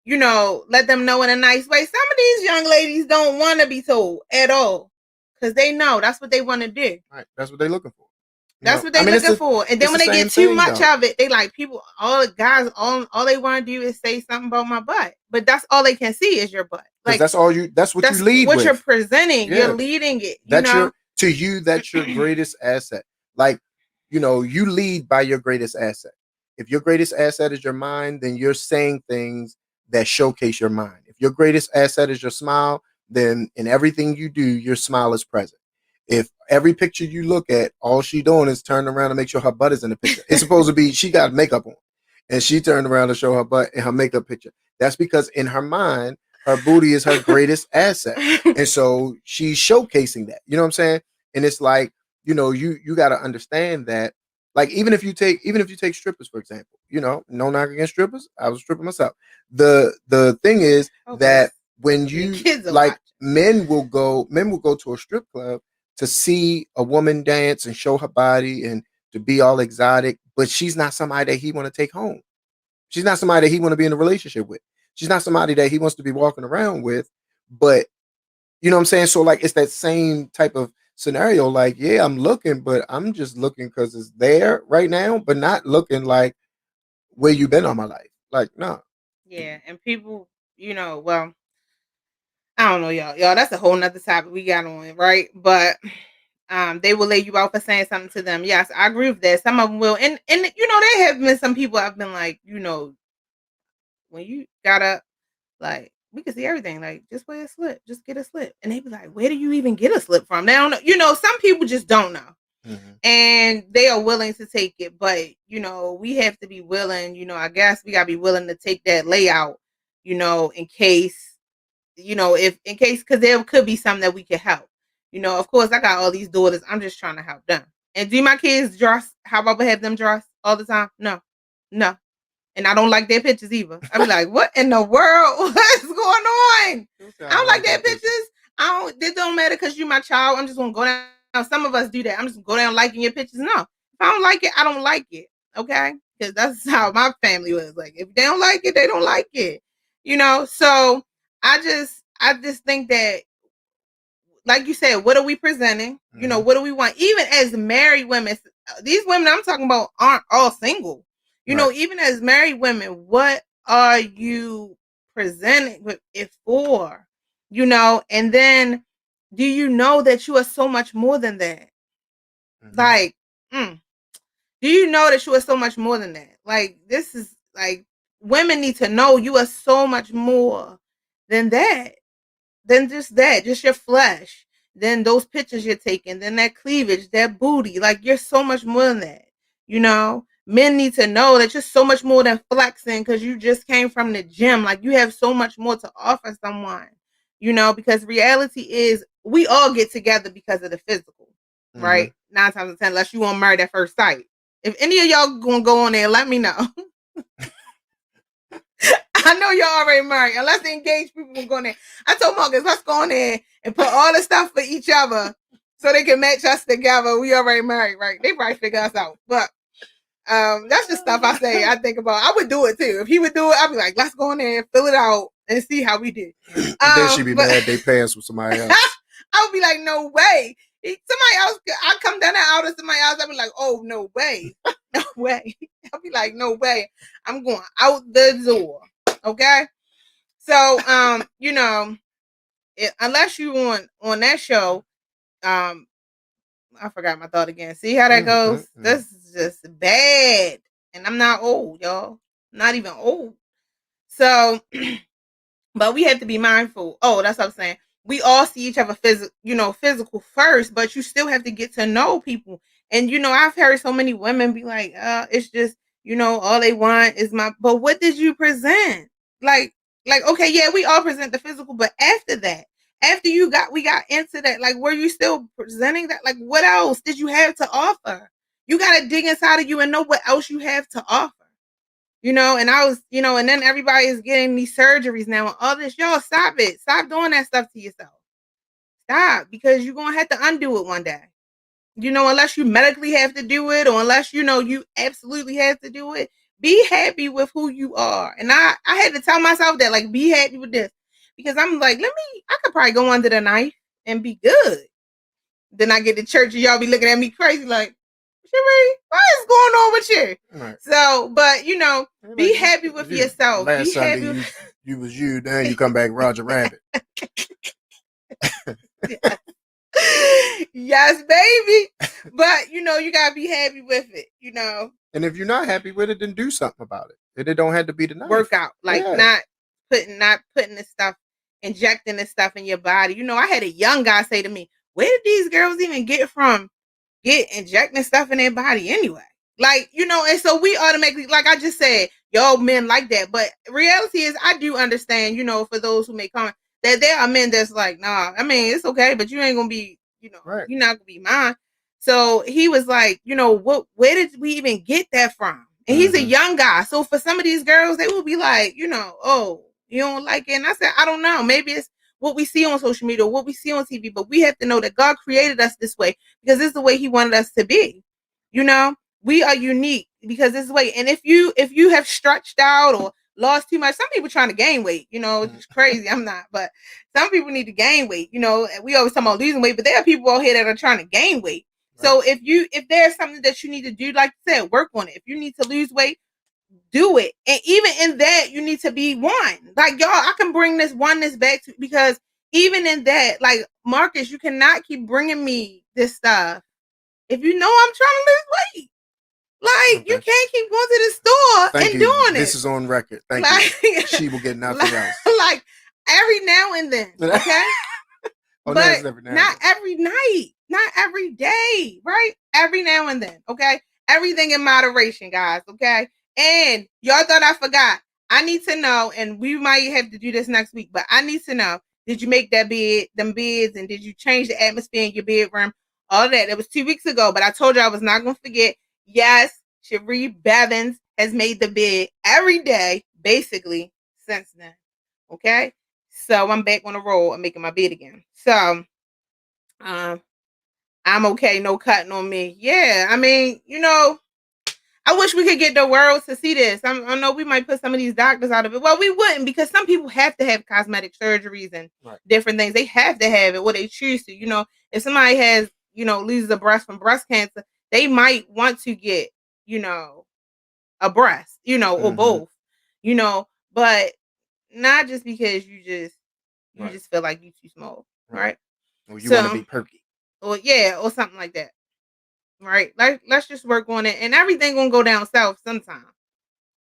let them know in a nice way. Some of these young ladies don't want to be told at all because they know that's what they want to do. Right. That's what they're looking for. That's what they're looking for. And then when they get too much of it, they like people, all the guys, all they want to do is say something about my butt. But that's all they can see is your butt. Like that's what you lead with. What you're presenting. Yeah. You're leading it. That's your greatest asset. Like, you lead by your greatest asset. If your greatest asset is your mind, then you're saying things that showcase your mind. If your greatest asset is your smile, then in everything you do, your smile is present. If every picture you look at, all she doing is turning around to make sure her butt is in the picture. It's supposed to be she got makeup on, and she turned around to show her butt in her makeup picture. That's because in her mind, her booty is her greatest asset, and so she's showcasing that. You know what I'm saying? And it's like, you got to understand that. Like even if you take strippers, for example, no knock against strippers. I was a stripper myself. The thing is that when you like men will go to a strip club to see a woman dance and show her body and to be all exotic, but she's not somebody that he want to take home. She's not somebody that he want to be in a relationship with. She's not somebody that he wants to be walking around with. But you know what I'm saying? So like it's that same type of scenario. Like, yeah, I'm looking, but I'm just looking because it's there right now, but not looking like where you been all my life. Like, no. Yeah, and people, well, I don't know, y'all. That's a whole nother topic we got on, right? But they will lay you out for saying something to them. Yes, I agree with that. Some of them will, and there have been some people I've been like, when you got up, like we can see everything. Like just wear a slip, just get a slip, and they be like, where do you even get a slip from? They don't know. Some people just don't know, and they are willing to take it. But we have to be willing. I guess we gotta be willing to take that layout. In case. Because there could be something that we can help. Of course, I got all these daughters. I'm just trying to help them. And do my kids dress how I would have them dress all the time? No. And I don't like their pictures either. I be like, what in the world? What's going on? I don't like their pictures. It don't matter because you're my child. I'm just going to go down. Some of us do that. I'm just going to go down liking your pictures. No. If I don't like it, I don't like it. Okay? Because that's how my family was. Like, if they don't like it, they don't like it. So I just think that, like you said, what are we presenting? What do we want? Even as married women, these women I'm talking about aren't all single. Right. Even as married women, what are you presenting it for? And then do you know that you are so much more than that? Like, Do you know that you are so much more than that? Like, this is like, women need to know you are so much more than that, than just that, just your flesh, than those pictures you're taking, than that cleavage, that booty. Like, you're so much more than that. You know, men need to know that you're so much more than flexing because you just came from the gym. Like, you have so much more to offer someone, you know, because reality is we all get together because of the physical, Mhm. right? 9 times out of 10, unless you want married at first sight. If any of y'all gonna go on there, let me know. I know y'all already married. Unless the engaged people will go in there. I told Marcus, let's go in there and put all the stuff for each other so they can match us together. We already married, right? They probably figure us out. But that's just stuff I think about. I would do it too. If he would do it, I'd be like, let's go in there and fill it out and see how we did. Then she be But mad they passed with somebody else. I would be like, no way. Somebody else, I come down that aisle to somebody else, I'd be like, oh, no way. No way. I'll be like, no way. I'm going out the door. Okay. So, you know, unless you on that show, I forgot my thought again. See how that goes? This is just bad. And I'm not old, y'all. Not even old. So, but we have to be mindful. Oh, that's what I'm saying. We all see each other physical first, but you still have to get to know people. And I've heard so many women be like, it's just, all they want is but what did you present? Like, okay, yeah, we all present the physical, but after that, after we got into that, like, were you still presenting that? Like, what else did you have to offer? You got to dig inside of you and know what else you have to offer. And I was, and then everybody is getting these surgeries now and all this. Y'all, stop it. Stop doing that stuff to yourself. Stop, because you're going to have to undo it one day. Unless you medically have to do it, or unless, you absolutely have to do it, be happy with who you are. And I had to tell myself that, like, be happy with this. Because I'm like, I could probably go under the knife and be good. Then I get to church and y'all be looking at me crazy like, Sheree, what is going on with you? Right. So, but be happy with yourself. Last be Sunday, happy. you was you. Then you come back Roger Rabbit. Yes, baby. But you gotta be happy with it. And if you're not happy with it, then do something about it. And it don't have to be the knife. Work out, like not putting this stuff, injecting this stuff in your body. I had a young guy say to me, "Where did these girls even get injecting stuff in their body anyway?" Like, and so we automatically, like I just said, y'all men like that. But reality is, I do understand, for those who may comment, that there are men that's like, nah, I mean, it's okay, but you ain't gonna be, right. You're not gonna be mine. So he was like, where did we even get that from? And he's a young guy. So for some of these girls, they will be like, oh, you don't like it. And I said, I don't know. Maybe it's what we see on social media or what we see on TV, but we have to know that God created us this way because this is the way he wanted us to be. We are unique because this is the way. And if you have stretched out or lost too much, some people trying to gain weight, it's crazy. I'm not, but some people need to gain weight. We always talk about losing weight, but there are people out here that are trying to gain weight. Right. So if there's something that you need to do, like I said, work on it. If you need to lose weight, do it. And even in that, you need to be one. Like, y'all, I can bring this oneness back to, because even in that, like, Marcus, you cannot keep bringing me this stuff if you know I'm trying to lose weight. Like, okay. You can't keep going to the store Thank and you. doing This is on record. Thank you. She will get nothing else. Like, every now and then, okay? Oh, but not every night, not every day, right? Every now and then, okay? Everything in moderation, guys, okay? And y'all thought I forgot. I need to know, and we might have to do this next week, but I need to know, did you make them beds, and did you change the atmosphere in your bedroom? All of that. It was 2 weeks ago, but I told you I was not going to forget. Yes, Cherie Bevins has made the bed every day, basically, since then, okay? So I'm back on the roll and making my bed again. So I'm okay, no cutting on me. Yeah, I mean, I wish we could get the world to see this. I know we might put some of these doctors out of it. Well, we wouldn't, because some people have to have cosmetic surgeries and different things. They have to have it, or they choose to. If somebody has, loses a breast from breast cancer, they might want to get, a breast, or both, but not just because you just feel like you too small, right? Or you want to be perky. Or yeah, or something like that. right? Like let's just work on it, and everything gonna go down south sometime.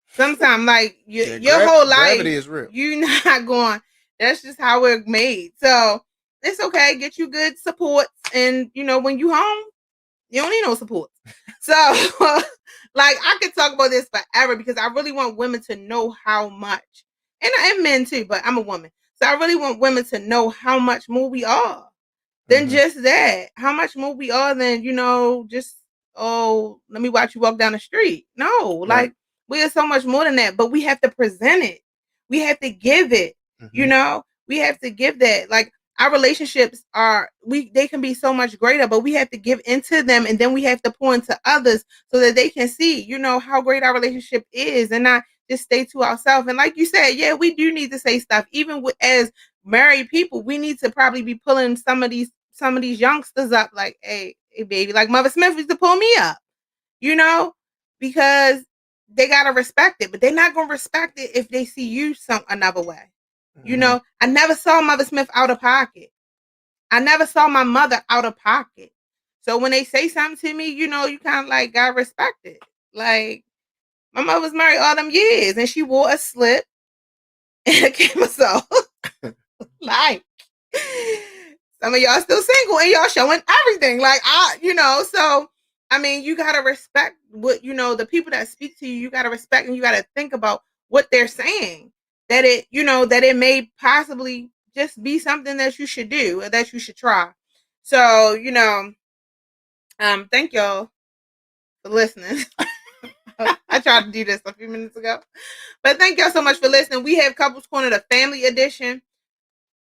Sometime, like Yeah, your whole gravity life, is real. you not going. That's just how we're made. So it's okay. Get you good supports, and when you home, you don't need no support. So, like, I could talk about this forever because I really want women to know how much, and men too. But I'm a woman, so I really want women to know how much more we are than Mhm, just that. How much more we are than just, oh, let me watch you walk down the street. No, right. like we are so much more than that. But we have to present it. We have to give it. Mhm, We have to give that. Like our relationships are they can be so much greater, but we have to give into them, and then we have to pour into others so that they can see, how great our relationship is, and not just stay to ourselves. And like you said, yeah, we do need to say stuff, even as married people. We need to probably be pulling some of these youngsters up, like, hey, baby, like Mother Smith used to pull me up, you know, because they gotta respect it, but they're not gonna respect it if they see you some another way. mhm, I never saw Mother Smith out of pocket. I never saw my mother out of pocket. So when they say something to me, you kind of like gotta respect it. Like my mother was married all them years, and she wore a slip and a camisole. Like some of y'all still single and y'all showing everything. Like so I mean, you gotta respect what the people that speak to you. You gotta respect, and you gotta think about what they're saying. That it may possibly just be something that you should do or that you should try. So thank y'all for listening. I tried to do this a few minutes ago, but thank y'all so much for listening. We have Couples Corner, the family edition.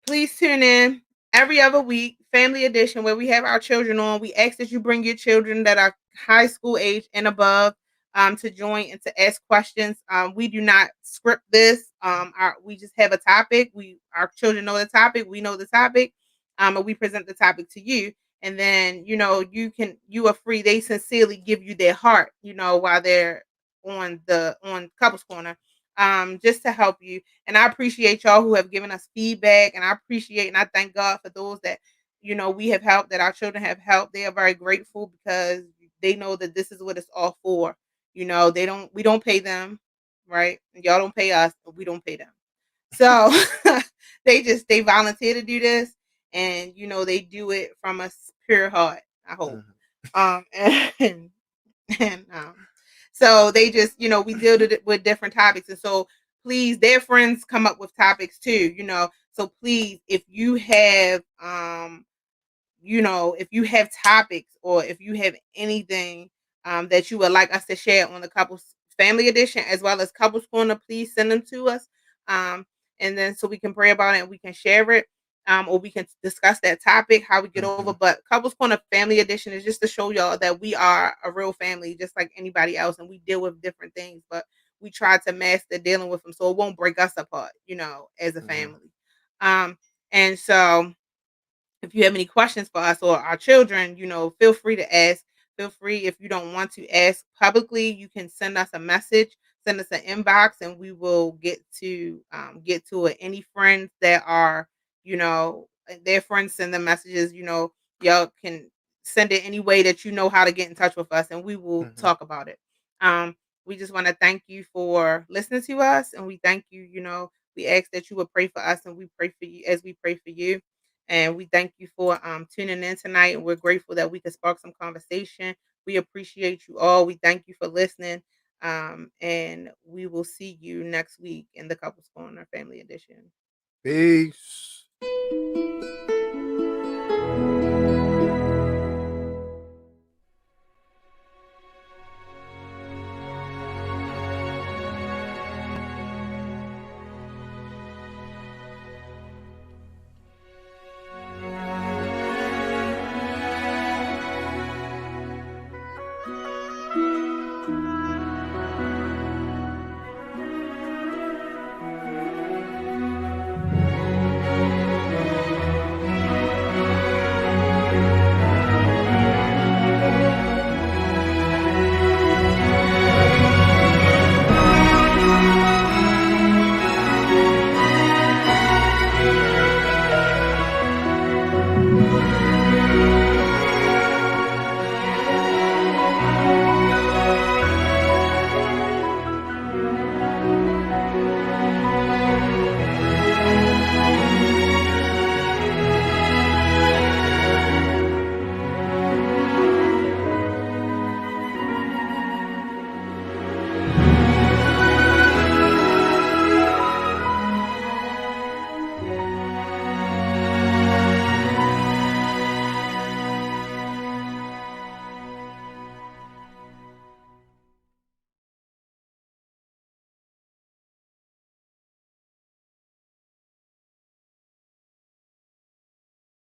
Please tune in every other week, family edition, where we have our children on. We ask that you bring your children that are high school age and above to join and to ask questions. We do not script this. We just have a topic. Our children know the topic. We know the topic, and we present the topic to you. And then you are free. They sincerely give you their heart. While they're on Couples Corner, just to help you. And I appreciate y'all who have given us feedback, and I appreciate and I thank God for those that we have helped, that our children have helped. They are very grateful because they know that this is what it's all for. We don't pay them, right? Y'all don't pay us, but we don't pay them. So they volunteer to do this, and they do it from a pure heart, I hope. mhm, And and so they just we deal with different topics, and so please, their friends come up with topics too, so please, if you have topics, or if you have anything that you would like us to share on the couples family edition as well as Couples Corner, please send them to us, um and then so we can pray about it and we can share it, or we can discuss that topic, how we get over. mhm, But Couples Corner family edition is just to show y'all that we are a real family just like anybody else, and we deal with different things, but we try to master dealing with them so it won't break us apart, as a mhm, family. And so if you have any questions for us or our children, feel free to ask. Feel free, if you don't want to ask publicly, you can send us a message, send us an inbox, and we will get to it. Any friends that are, their friends send them messages, y'all can send it any way that you know how to get in touch with us, and we will mhm. talk about it. Um, we just want to thank you for listening to us, and we thank you. We ask that you would pray for us, and we pray for you as we pray for you. And we thank you for tuning in tonight. And we're grateful that we could spark some conversation. We appreciate you all. We thank you for listening. And we will see you next week in the Couples Corner Family Edition. Peace.